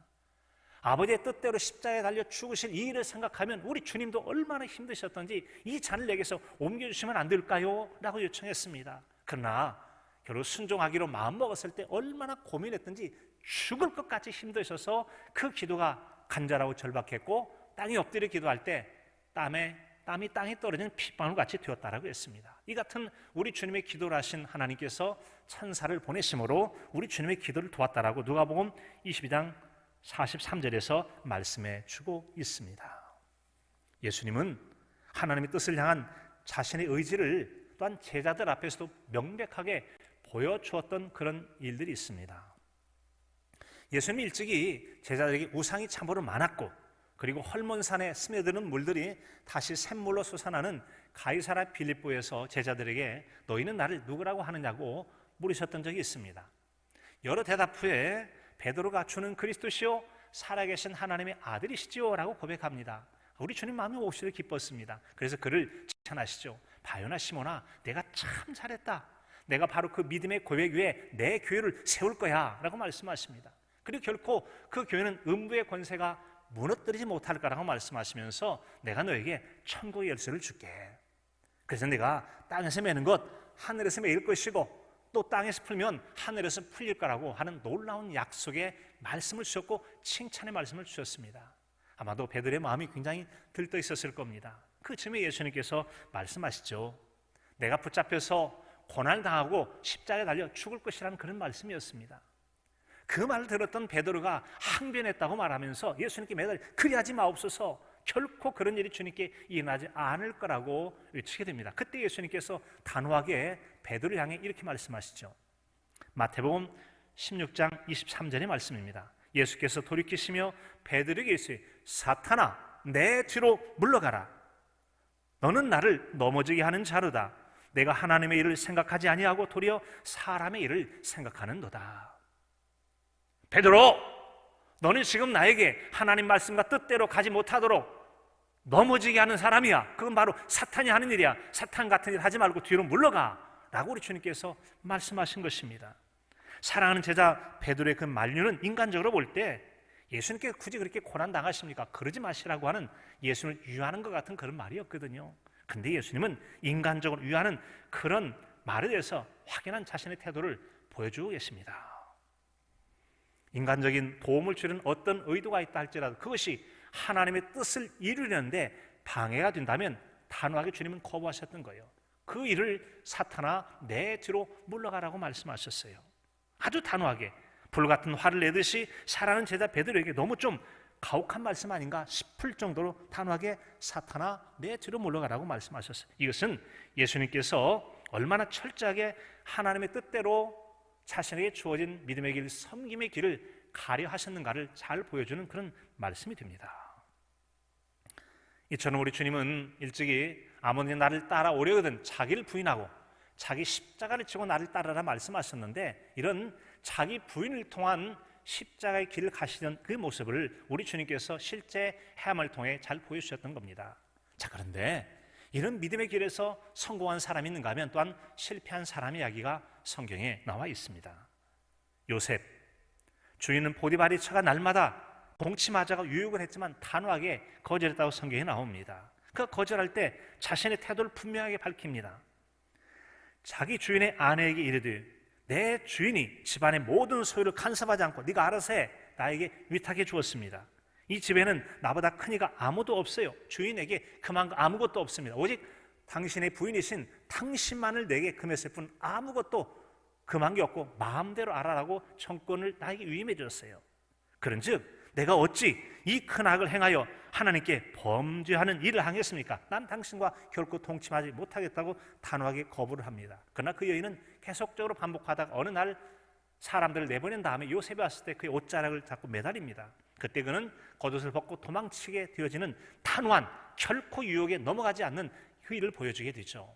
아버지의 뜻대로 십자가에 달려 죽으실 이 일을 생각하면 우리 주님도 얼마나 힘드셨던지 이 잔을 내게서 옮겨주시면 안 될까요? 라고 요청했습니다. 그러나 결국 순종하기로 마음먹었을 때 얼마나 고민했던지 죽을 것 같이 힘드셔서 그 기도가 간절하고 절박했고 땅에 엎드려 기도할 때 땀이 땅에 떨어지는 핏방울같이 되었다라고 했습니다. 이 같은 우리 주님의 기도를 하신 하나님께서 천사를 보내심으로 우리 주님의 기도를 도왔다라고 누가복음 22장 43절에서 말씀해 주고 있습니다. 예수님은 하나님의 뜻을 향한 자신의 의지를 또한 제자들 앞에서도 명백하게 보여주었던 그런 일들이 있습니다. 예수님 일찍이 제자들에게 우상이 참으로 많았고 그리고 헐몬산에 스며드는 물들이 다시 샘물로 솟아나는 가이사라 빌립보에서 제자들에게 너희는 나를 누구라고 하느냐고 물으셨던 적이 있습니다. 여러 대답 후에 베드로가 주는 그리스도시요 살아계신 하나님의 아들이시지요 라고 고백합니다. 우리 주님 마음이 몹시도 기뻤습니다. 그래서 그를 칭찬하시죠. 바요나 시몬아 내가 참 잘했다. 내가 바로 그 믿음의 고백 위에 내 교회를 세울 거야 라고 말씀하십니다. 그리고 결코 그 교회는 음부의 권세가 무너뜨리지 못할 거라고 말씀하시면서 내가 너에게 천국의 열쇠를 줄게. 그래서 내가 땅에서 매는 것 하늘에서 매일 것이고 또 땅에서 풀면 하늘에서 풀릴 거라고 하는 놀라운 약속의 말씀을 주셨고 칭찬의 말씀을 주셨습니다. 아마도 베드로의 마음이 굉장히 들떠 있었을 겁니다. 그 즈음에 예수님께서 말씀하시죠. 내가 붙잡혀서 고난을 당하고 십자가에 달려 죽을 것이라는 그런 말씀이었습니다. 그 말을 들었던 베드로가 항변했다고 말하면서 예수님께 매달 그리하지 마옵소서 결코 그런 일이 주님께 일어나지 않을 거라고 외치게 됩니다. 그때 예수님께서 단호하게 베드로를 향해 이렇게 말씀하시죠. 마태복음 16장 23절의 말씀입니다. 예수께서 돌이키시며 베드로에게 이르시되 사탄아 내 뒤로 물러가라. 너는 나를 넘어지게 하는 자로다. 내가 하나님의 일을 생각하지 아니하고 도리어 사람의 일을 생각하는도다. 베드로, 너는 지금 나에게 하나님 말씀과 뜻대로 가지 못하도록 넘어지게 하는 사람이야. 그건 바로 사탄이 하는 일이야. 사탄 같은 일 하지 말고 뒤로 물러가 라고 우리 주님께서 말씀하신 것입니다. 사랑하는 제자 베드로의 그 만류는 인간적으로 볼 때 예수님께서 굳이 그렇게 고난 당하십니까? 그러지 마시라고 하는 예수님을 유하는 것 같은 그런 말이었거든요. 근데 예수님은 인간적으로 유하는 그런 말에 대해서 확연한 자신의 태도를 보여주고 계십니다. 인간적인 도움을 주는 어떤 의도가 있다 할지라도 그것이 하나님의 뜻을 이루려는데 방해가 된다면 단호하게 주님은 거부하셨던 거예요. 그 일을 사탄아 내 뒤로 물러가라고 말씀하셨어요. 아주 단호하게 불같은 화를 내듯이 사랑하는 제자 베드로에게 너무 좀 가혹한 말씀 아닌가 싶을 정도로 단호하게 사탄아 내 뒤로 물러가라고 말씀하셨어요. 이것은 예수님께서 얼마나 철저하게 하나님의 뜻대로 자신에게 주어진 믿음의 길, 섬김의 길을 가려 하셨는가를 잘 보여주는 그런 말씀이 됩니다. 이처럼 우리 주님은 일찍이 아무든지 나를 따라오려거든 자기를 부인하고 자기 십자가를 지고 나를 따르라 말씀하셨는데 이런 자기 부인을 통한 십자가의 길을 가시던 그 모습을 우리 주님께서 실제 헤엄을 통해 잘 보여주셨던 겁니다. 자, 그런데 이런 믿음의 길에서 성공한 사람이 있는가 하면 또한 실패한 사람의 이야기가 성경에 나와 있습니다. 요셉, 주인은 보디발이 처가 날마다 동치마자가 유혹을 했지만 단호하게 거절했다고 성경에 나옵니다. 그 거절할 때 자신의 태도를 분명하게 밝힙니다. 자기 주인의 아내에게 이르되 내 주인이 집안의 모든 소유를 간섭하지 않고 네가 알아서 해 나에게 위탁해 주었습니다. 이 집에는 나보다 큰 이가 아무도 없어요. 주인에게 그만 아무것도 없습니다. 오직 당신의 부인이신 당신만을 내게 금했을 뿐 아무것도 금한 게 없고 마음대로 알아라고 청권을 나에게 위임해 주었어요. 그런즉 내가 어찌 이 큰 악을 행하여 하나님께 범죄하는 일을 하겠습니까? 난 당신과 결코 동침하지 못하겠다고 단호하게 거부를 합니다. 그러나 그 여인은 계속적으로 반복하다가 어느 날 사람들을 내보낸 다음에 요셉이 왔을 때 그의 옷자락을 잡고 매달립니다. 그때 그는 겉옷을 벗고 도망치게 되어지는 단호한, 결코 유혹에 넘어가지 않는 휴일을 보여주게 되죠.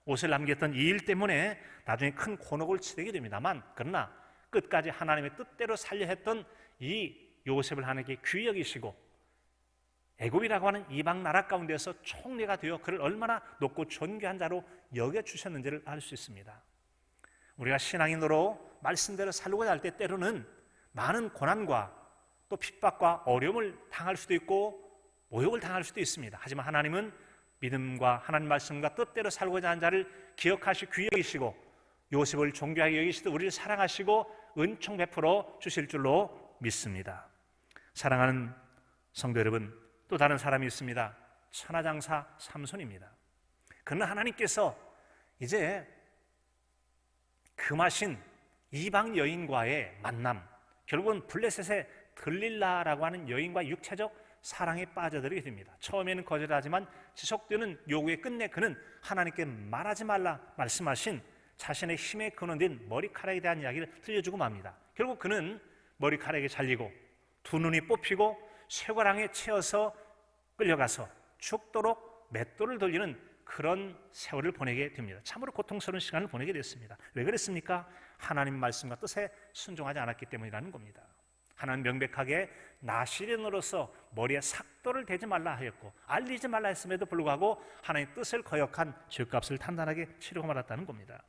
옷을 남겼던 이 일 때문에 나중에 큰 곤혹을 치르게 됩니다만, 그러나 끝까지 하나님의 뜻대로 살려 했던 이 요셉을 하나님께 귀히 여기시고 애굽이라고 하는 이방 나라 가운데서 총리가 되어 그를 얼마나 높고 존귀한 자로 여겨주셨는지를 알 수 있습니다. 우리가 신앙인으로 말씀대로 살고자 할 때 때로는 많은 고난과 또 핍박과 어려움을 당할 수도 있고 모욕을 당할 수도 있습니다. 하지만 하나님은 믿음과 하나님 말씀과 뜻대로 살고자 하는 자를 기억하시고 귀히 여기시고 요셉을 존귀하게 여기시듯 우리를 사랑하시고 은총 베풀어 주실 줄로 믿습니다. 사랑하는 성도 여러분, 또 다른 사람이 있습니다. 천하장사 삼손입니다. 그는 하나님께서 이제 금하신 이방 여인과의 만남, 결국은 블레셋의 들릴라라고 하는 여인과 육체적 사랑에 빠져들게 됩니다. 처음에는 거절하지만 지속되는 요구에 끝내 그는 하나님께 말하지 말라 말씀하신 자신의 힘의 근원된 머리카락에 대한 이야기를 들려주고 맙니다. 결국 그는 머리카락에 잘리고 두 눈이 뽑히고 쇠고랑에 채워서 끌려가서 죽도록 맷돌을 돌리는 그런 세월을 보내게 됩니다. 참으로 고통스러운 시간을 보내게 됐습니다. 왜 그랬습니까? 하나님 말씀과 뜻에 순종하지 않았기 때문이라는 겁니다. 하나님 명백하게 나시린으로서 머리에 삭도를 대지 말라 하였고 알리지 말라 했음에도 불구하고 하나님의 뜻을 거역한 죄값을 단단하게 치르고 말았다는 겁니다.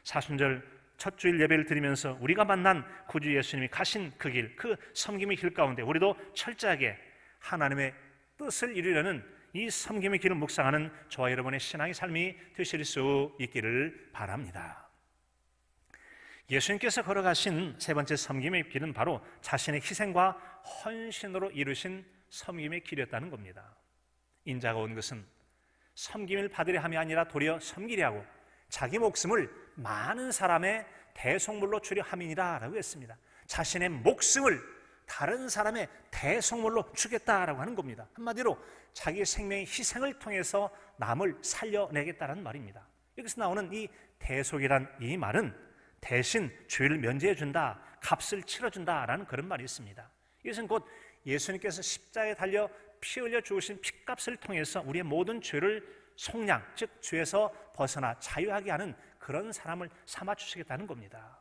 사순절 첫 주일 예배를 드리면서 우리가 만난 구주 예수님이 가신 그 길, 그 섬김의 길 가운데 우리도 철저하게 하나님의 뜻을 이루려는 이 섬김의 길을 묵상하는 저와 여러분의 신앙의 삶이 되실 수 있기를 바랍니다. 예수님께서 걸어가신 세 번째 섬김의 길은 바로 자신의 희생과 헌신으로 이루신 섬김의 길이었다는 겁니다. 인자가 온 것은 섬김을 받으려 함이 아니라 도리어 섬기려 하고 자기 목숨을 많은 사람의 대속물로 주려 함이니라라고 했습니다. 자신의 목숨을 다른 사람의 대속물로 주겠다라고 하는 겁니다. 한마디로 자기의 생명의 희생을 통해서 남을 살려내겠다는 말입니다. 여기서 나오는 이 대속이란 이 말은 대신 죄를 면제해준다, 값을 치러준다라는 그런 말이 있습니다. 이것은 곧 예수님께서 십자가에 달려 피 흘려 죽으신 피값을 통해서 우리의 모든 죄를 속량, 즉 죄에서 벗어나 자유하게 하는 그런 사람을 삼아주시겠다는 겁니다.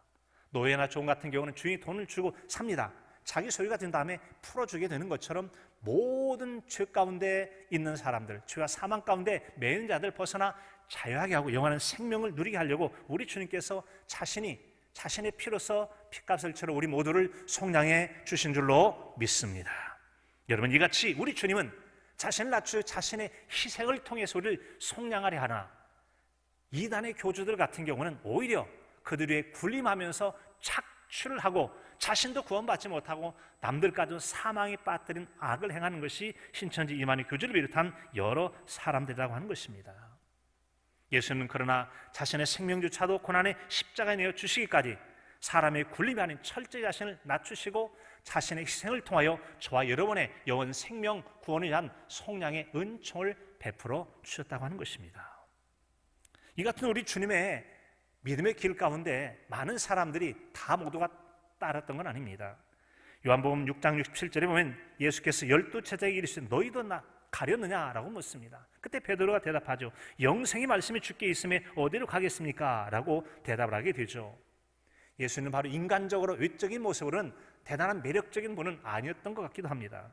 노예나 종 같은 경우는 주인이 돈을 주고 삽니다. 자기 소유가 된 다음에 풀어주게 되는 것처럼 모든 죄 가운데 있는 사람들, 죄와 사망 가운데 매인 자들 벗어나 자유하게 하고 영원한 생명을 누리게 하려고 우리 주님께서 자신의 피로서 피값을 치러 우리 모두를 속량해 주신 줄로 믿습니다. 여러분, 이같이 우리 주님은 자신을 낮추어 자신의 희생을 통해서 우리를 속량하려 하나, 이단의 교주들 같은 경우는 오히려 그들의 군림하면서 착취를 하고 자신도 구원받지 못하고 남들까지 사망에 빠뜨린 악을 행하는 것이 신천지 이만희 교주를 비롯한 여러 사람들이라고 하는 것입니다. 예수님은 그러나 자신의 생명조차도 고난의 십자가에 내어 주시기까지 사람의 군림이 아닌 철저히 자신을 낮추시고 자신의 희생을 통하여 저와 여러분의 영원 생명 구원을 위한 속량의 은총을 베풀어 주셨다고 하는 것입니다. 이 같은 우리 주님의 믿음의 길 가운데 많은 사람들이 다 모두가 따랐던 건 아닙니다. 요한복음 6장 67절에 보면 예수께서 12제자에게 이르시되 너희도 나 가렸느냐라고 묻습니다. 그때 베드로가 대답하죠. 영생의 말씀이 주께 있음에 어디로 가겠습니까? 라고 대답을 하게 되죠. 예수는 바로 인간적으로 외적인 모습으로는 대단한 매력적인 분은 아니었던 것 같기도 합니다.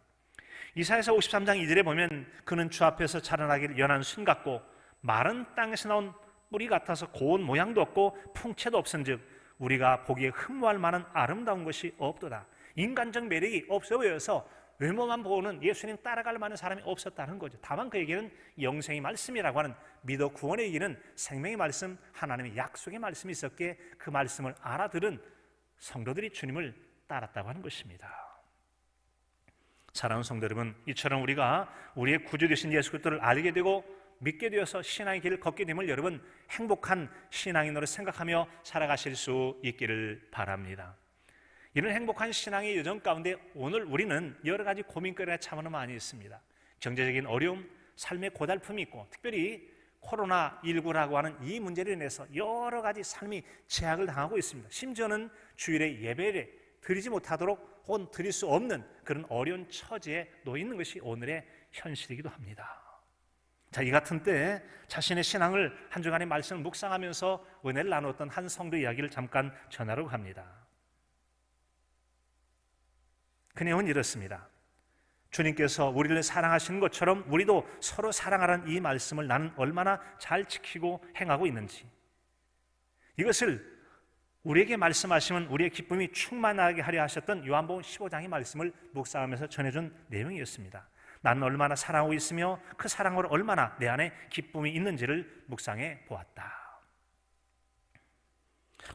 이사야서 53장 2절에 보면 그는 주 앞에서 자라나기를 연한 순 같고 마른 땅에서 나온 뿌리 같아서 고운 모양도 없고 풍채도 없은즉 우리가 보기에 흠모할 만한 아름다운 것이 없도다. 인간적 매력이 없어 보여서 외모만 보고는 예수님 따라갈 만한 사람이 없었다는 거죠. 다만 그에게는 영생의 말씀이라고 하는 믿어 구원에 이르는 생명의 말씀, 하나님의 약속의 말씀이 있었기에 그 말씀을 알아들은 성도들이 주님을 따랐다고 하는 것입니다. 사랑하는 성도 여러분, 이처럼 우리가 우리의 구주 되신 예수 그리스도를 알게 되고 믿게 되어서 신앙의 길을 걷게 되면 여러분 행복한 신앙인으로 생각하며 살아가실 수 있기를 바랍니다. 이런 행복한 신앙의 여정 가운데 오늘 우리는 여러 가지 고민거리가 참으로 많이 있습니다. 경제적인 어려움, 삶의 고달픔이 있고 특별히 코로나19라고 하는 이 문제로 인해서 여러 가지 삶이 제약을 당하고 있습니다. 심지어는 주일에 예배를 드리지 못하도록 혹은 드릴 수 없는 그런 어려운 처지에 놓여 있는 것이 오늘의 현실이기도 합니다. 자, 이 같은 때에 자신의 신앙을 한 주간의 말씀을 묵상하면서 은혜를 나누었던 한 성도 이야기를 잠깐 전하려고 합니다. 그 내용은 이렇습니다. 주님께서 우리를 사랑하시는 것처럼 우리도 서로 사랑하라는 이 말씀을 나는 얼마나 잘 지키고 행하고 있는지, 이것을 우리에게 말씀하시면 우리의 기쁨이 충만하게 하려 하셨던 요한복음 15장의 말씀을 묵상하면서 전해준 내용이었습니다. 나는 얼마나 사랑하고 있으며 그 사랑으로 얼마나 내 안에 기쁨이 있는지를 묵상해 보았다.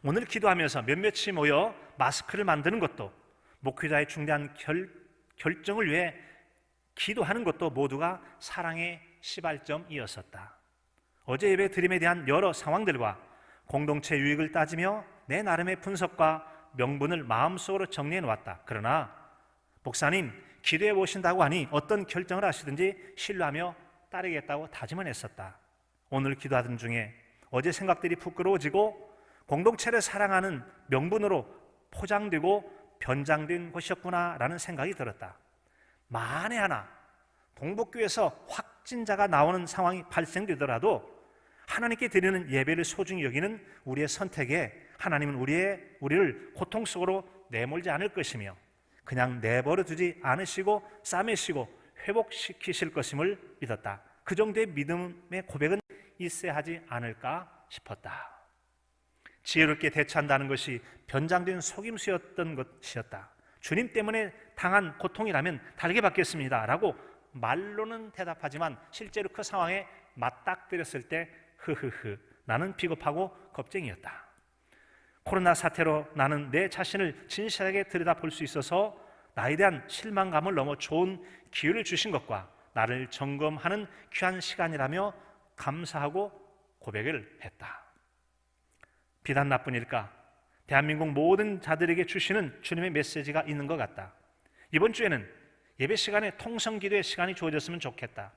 오늘 기도하면서 몇몇이 모여 마스크를 만드는 것도, 목회자의 중대한 결정을 위해 기도하는 것도 모두가 사랑의 시발점이었었다. 어제 예배 드림에 대한 여러 상황들과 공동체 유익을 따지며 내 나름의 분석과 명분을 마음속으로 정리해 놓았다. 그러나 목사님 기도해 보신다고 하니 어떤 결정을 하시든지 신뢰하며 따르겠다고 다짐을 했었다. 오늘 기도하던 중에 어제 생각들이 부끄러워지고 공동체를 사랑하는 명분으로 포장되고 변장된 것이었구나라는 생각이 들었다. 만에 하나 동북교에서 확진자가 나오는 상황이 발생되더라도 하나님께 드리는 예배를 소중히 여기는 우리의 선택에 하나님은 우리를 고통 속으로 내몰지 않을 것이며 그냥 내버려 두지 않으시고 싸매시고 회복시키실 것임을 믿었다. 그 정도의 믿음의 고백은 있어야 하지 않을까 싶었다. 지혜롭게 대처한다는 것이 변장된 속임수였던 것이었다. 주님 때문에 당한 고통이라면 다르게 받겠습니다 라고 말로는 대답하지만 실제로 그 상황에 맞닥뜨렸을 때 흐흐흐 나는 비겁하고 겁쟁이였다. 코로나 사태로 나는 내 자신을 진실하게 들여다볼 수 있어서 나에 대한 실망감을 넘어 좋은 기회를 주신 것과 나를 점검하는 귀한 시간이라며 감사하고 고백을 했다. 비단 나뿐일까? 대한민국 모든 자들에게 주시는 주님의 메시지가 있는 것 같다. 이번 주에는 예배 시간에 통성기도의 시간이 주어졌으면 좋겠다.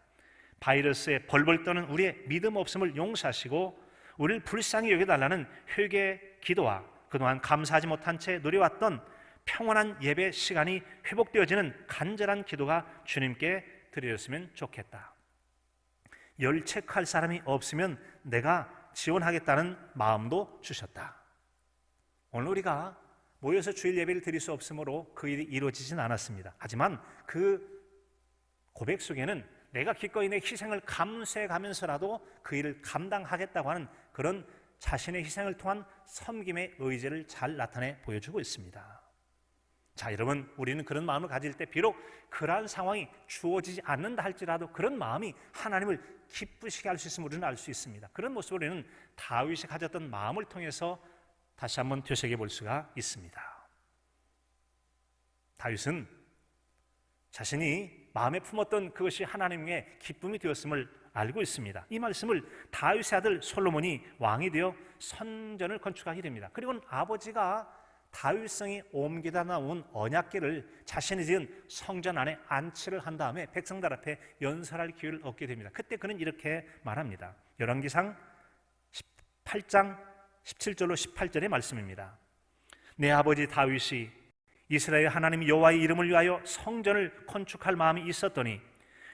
바이러스에 벌벌 떠는 우리의 믿음 없음을 용서하시고 우리를 불쌍히 여겨달라는 회개 기도와 그동안 감사하지 못한 채 누려왔던 평온한 예배 시간이 회복되어지는 간절한 기도가 주님께 드려졌으면 좋겠다. 열 체크할 사람이 없으면 내가 지원하겠다는 마음도 주셨다. 오늘 우리가 모여서 주일 예배를 드릴 수 없으므로 그 일이 이루어지진 않았습니다. 하지만 그 고백 속에는 내가 기꺼이 내 희생을 감수해 가면서라도 그 일을 감당하겠다고 하는 그런 자신의 희생을 통한 섬김의 의지를 잘 나타내 보여주고 있습니다. 자, 여러분, 우리는 그런 마음을 가질 때 비록 그러한 상황이 주어지지 않는다 할지라도 그런 마음이 하나님을 기쁘시게 할 수 있음을 우리는 알 수 있습니다. 그런 모습을 우리는 다윗이 가졌던 마음을 통해서 다시 한번 되새겨 볼 수가 있습니다. 다윗은 자신이 마음에 품었던 그것이 하나님의 기쁨이 되었음을 알고 있습니다. 이 말씀을 다윗의 아들 솔로몬이 왕이 되어 선전을 건축하게 됩니다. 그리고는 아버지가 다윗성이 옮기다 나온 언약궤를 자신이 지은 성전 안에 안치를 한 다음에 백성들 앞에 연설할 기회를 얻게 됩니다. 그때 그는 이렇게 말합니다. 열왕기상 18장 17절로 18절의 말씀입니다. 내 아버지 다윗이 이스라엘 하나님 여호와의 이름을 위하여 성전을 건축할 마음이 있었더니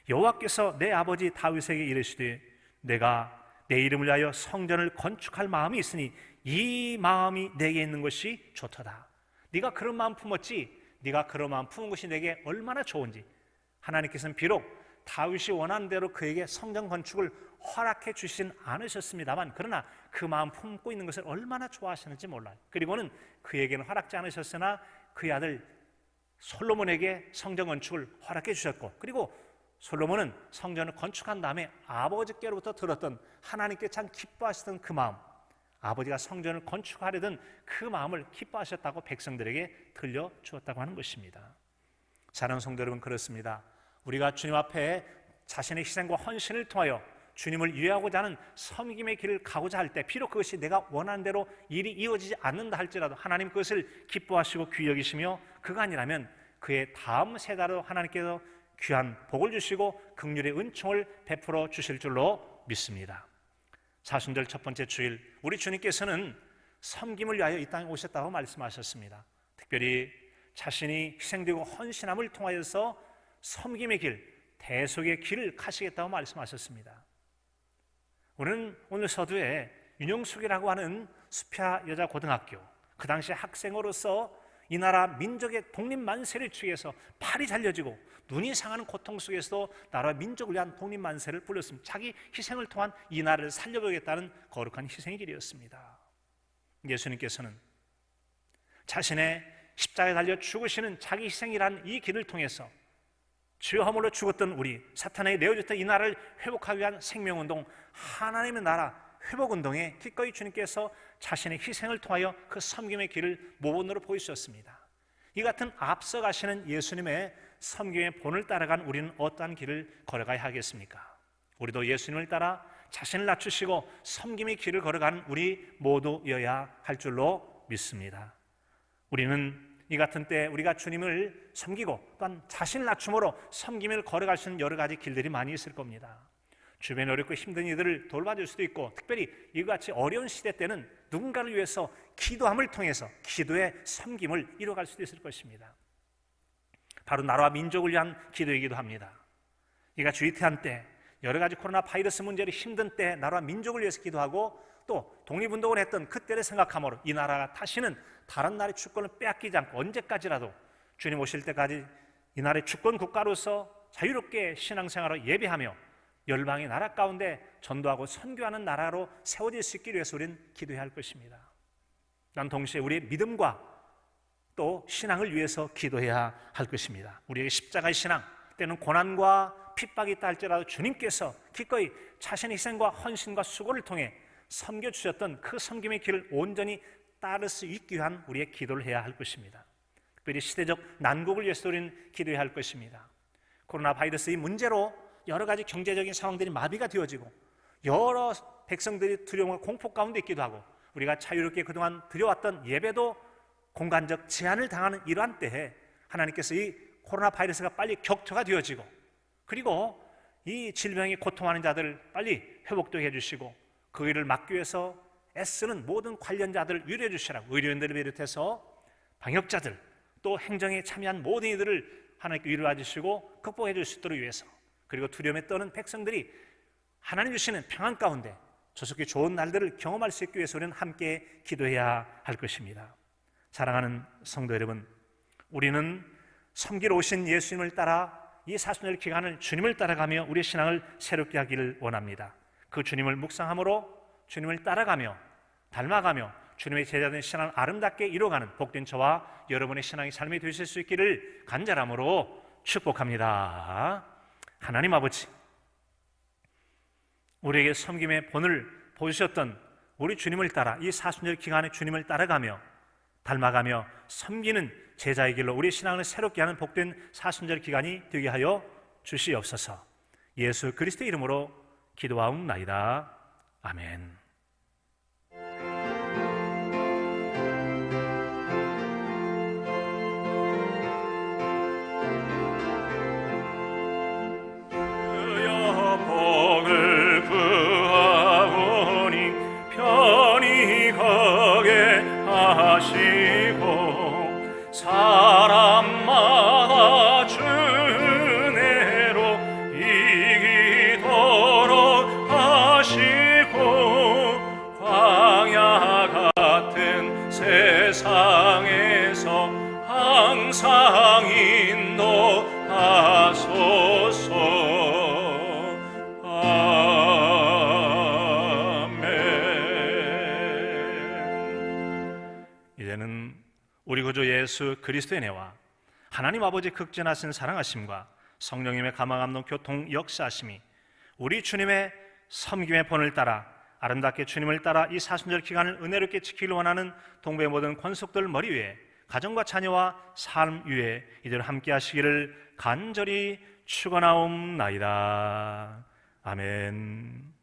여호와께서 내 아버지 다윗에게 이르시되 내가 내 이름을 위하여 성전을 건축할 마음이 있으니 이 마음이 내게 있는 것이 좋도다. 네가 그런 마음 품었지? 네가 그런 마음 품은 것이 내게 얼마나 좋은지. 하나님께서는 비록 다윗이 원하는 대로 그에게 성전 건축을 허락해 주시진 않으셨습니다만 그러나 그 마음 품고 있는 것을 얼마나 좋아하시는지 몰라요. 그리고는 그에게는 허락지 않으셨으나 그의 아들 솔로몬에게 성전 건축을 허락해 주셨고 그리고 솔로몬은 성전을 건축한 다음에 아버지께로부터 들었던 하나님께 참 기뻐하시던 그 마음, 아버지가 성전을 건축하려던 그 마음을 기뻐하셨다고 백성들에게 들려주었다고 하는 것입니다. 사랑하는 성도 여러분, 그렇습니다. 우리가 주님 앞에 자신의 희생과 헌신을 통하여 주님을 위하고자 하는 섬김의 길을 가고자 할 때 비록 그것이 내가 원하는 대로 일이 이어지지 않는다 할지라도 하나님 그것을 기뻐하시고 귀히 여기시며 그가 아니라면 그의 다음 세대로 하나님께서 귀한 복을 주시고 긍휼의 은총을 베풀어 주실 줄로 믿습니다. 사순절 첫 번째 주일 우리 주님께서는 섬김을 위하여 이 땅에 오셨다고 말씀하셨습니다. 특별히 자신이 희생되고 헌신함을 통하여서 섬김의 길, 대속의 길을 가시겠다고 말씀하셨습니다. 우리는 오늘 서두에 윤영숙이라고 하는 수피아 여자고등학교, 그 당시 학생으로서 이 나라 민족의 독립만세를 위하기 위해서 팔이 잘려지고 눈이 상하는 고통 속에서도 나라와 민족을 위한 독립만세를 불렀습니다. 자기 희생을 통한 이 나라를 살려보겠다는 거룩한 희생의 길이었습니다. 예수님께서는 자신의 십자가에 달려 죽으시는 자기 희생이란 이 길을 통해서 죄 허물로 죽었던 우리, 사탄에게 내어줬던 이 나라를 회복하기 위한 생명운동, 하나님의 나라 회복운동에 기꺼이 주님께서 자신의 희생을 통하여 그 섬김의 길을 모본으로 보여주셨습니다. 이 같은 앞서가시는 예수님의 섬김의 본을 따라간 우리는 어떠한 길을 걸어가야 하겠습니까? 우리도 예수님을 따라 자신을 낮추시고 섬김의 길을 걸어가는 우리 모두여야 할 줄로 믿습니다. 우리는 이 같은 때 우리가 주님을 섬기고 또한 자신을 낮춤으로 섬김을 걸어갈 수 있는 여러 가지 길들이 많이 있을 겁니다. 주변에 어렵고 힘든 이들을 돌봐줄 수도 있고, 특별히 이같이 어려운 시대 때는 누군가를 위해서 기도함을 통해서 기도의 섬김을 이뤄갈 수도 있을 것입니다. 바로 나라와 민족을 위한 기도이기도 합니다. 이같이 위태한 때, 여러 가지 코로나 바이러스 문제로 힘든 때 나라와 민족을 위해서 기도하고 또 독립운동을 했던 그때를 생각함으로 이 나라가 다시는 다른 나라의 주권을 빼앗기지 않고 언제까지라도 주님 오실 때까지 이 나라의 주권 국가로서 자유롭게 신앙생활을 예배하며 열방의 나라 가운데 전도하고 선교하는 나라로 세워질 수 있기 위해서 우리는 기도해야 할 것입니다. 난 동시에 우리의 믿음과 또 신앙을 위해서 기도해야 할 것입니다. 우리에게 십자가의 신앙, 때는 고난과 핍박이 있다 할지라도 주님께서 기꺼이 자신의 희생과 헌신과 수고를 통해 섬겨주셨던 그 섬김의 길을 온전히 따를 수 있기 위한 우리의 기도를 해야 할 것입니다. 특별히 시대적 난국을 위해서 우리는 기도해야 할 것입니다. 코로나 바이러스 이 문제로 여러 가지 경제적인 상황들이 마비가 되어지고 여러 백성들이 두려움과 공포 가운데 있기도 하고 우리가 자유롭게 그동안 드려왔던 예배도 공간적 제한을 당하는 이러한 때에 하나님께서 이 코로나 바이러스가 빨리 격퇴가 되어지고 그리고 이 질병에 고통하는 자들을 빨리 회복되게 해주시고 그 일을 막기 위해서 애쓰는 모든 관련자들을 위로해 주시라고 의료인들을 비롯해서 방역자들 또 행정에 참여한 모든 이들을 하나님께 위로해 주시고 극복해 줄 수 있도록 위해서 그리고 두려움에 떠는 백성들이 하나님 주시는 평안 가운데 조속히 좋은 날들을 경험할 수 있기 위해서 우리는 함께 기도해야 할 것입니다. 사랑하는 성도 여러분, 우리는 섬기러 오신 예수님을 따라 이 사순절 기간을 주님을 따라가며 우리의 신앙을 새롭게 하기를 원합니다. 그 주님을 묵상함으로 주님을 따라가며 닮아가며 주님의 제자된 신앙을 아름답게 이뤄가는 복된 저와 여러분의 신앙의 삶이 되실 수 있기를 간절함으로 축복합니다. 하나님 아버지, 우리에게 섬김의 본을 보여주셨던 우리 주님을 따라 이 사순절 기간에 주님을 따라가며 닮아가며 섬기는 제자의 길로 우리의 신앙을 새롭게 하는 복된 사순절 기간이 되게 하여 주시옵소서. 예수 그리스도의 이름으로 기도하옵나이다. 아멘. 복을 구하오니 편히 가게 하시고 사람마다 주 은혜로 이기도록 하시고 광야 같은 세상에서 항상 인도하소서. 이제는 우리 구주 예수 그리스도의 은혜와 하나님 아버지 극진하신 사랑하심과 성령님의 감화감동 교통 역사하심이 우리 주님의 섬김의 본을 따라 아름답게 주님을 따라 이 사순절 기간을 은혜롭게 지키길 원하는 동부의 모든 권속들 머리 위에 가정과 자녀와 삶 위에 이대로 함께 하시기를 간절히 축원하옵나이다. 아멘.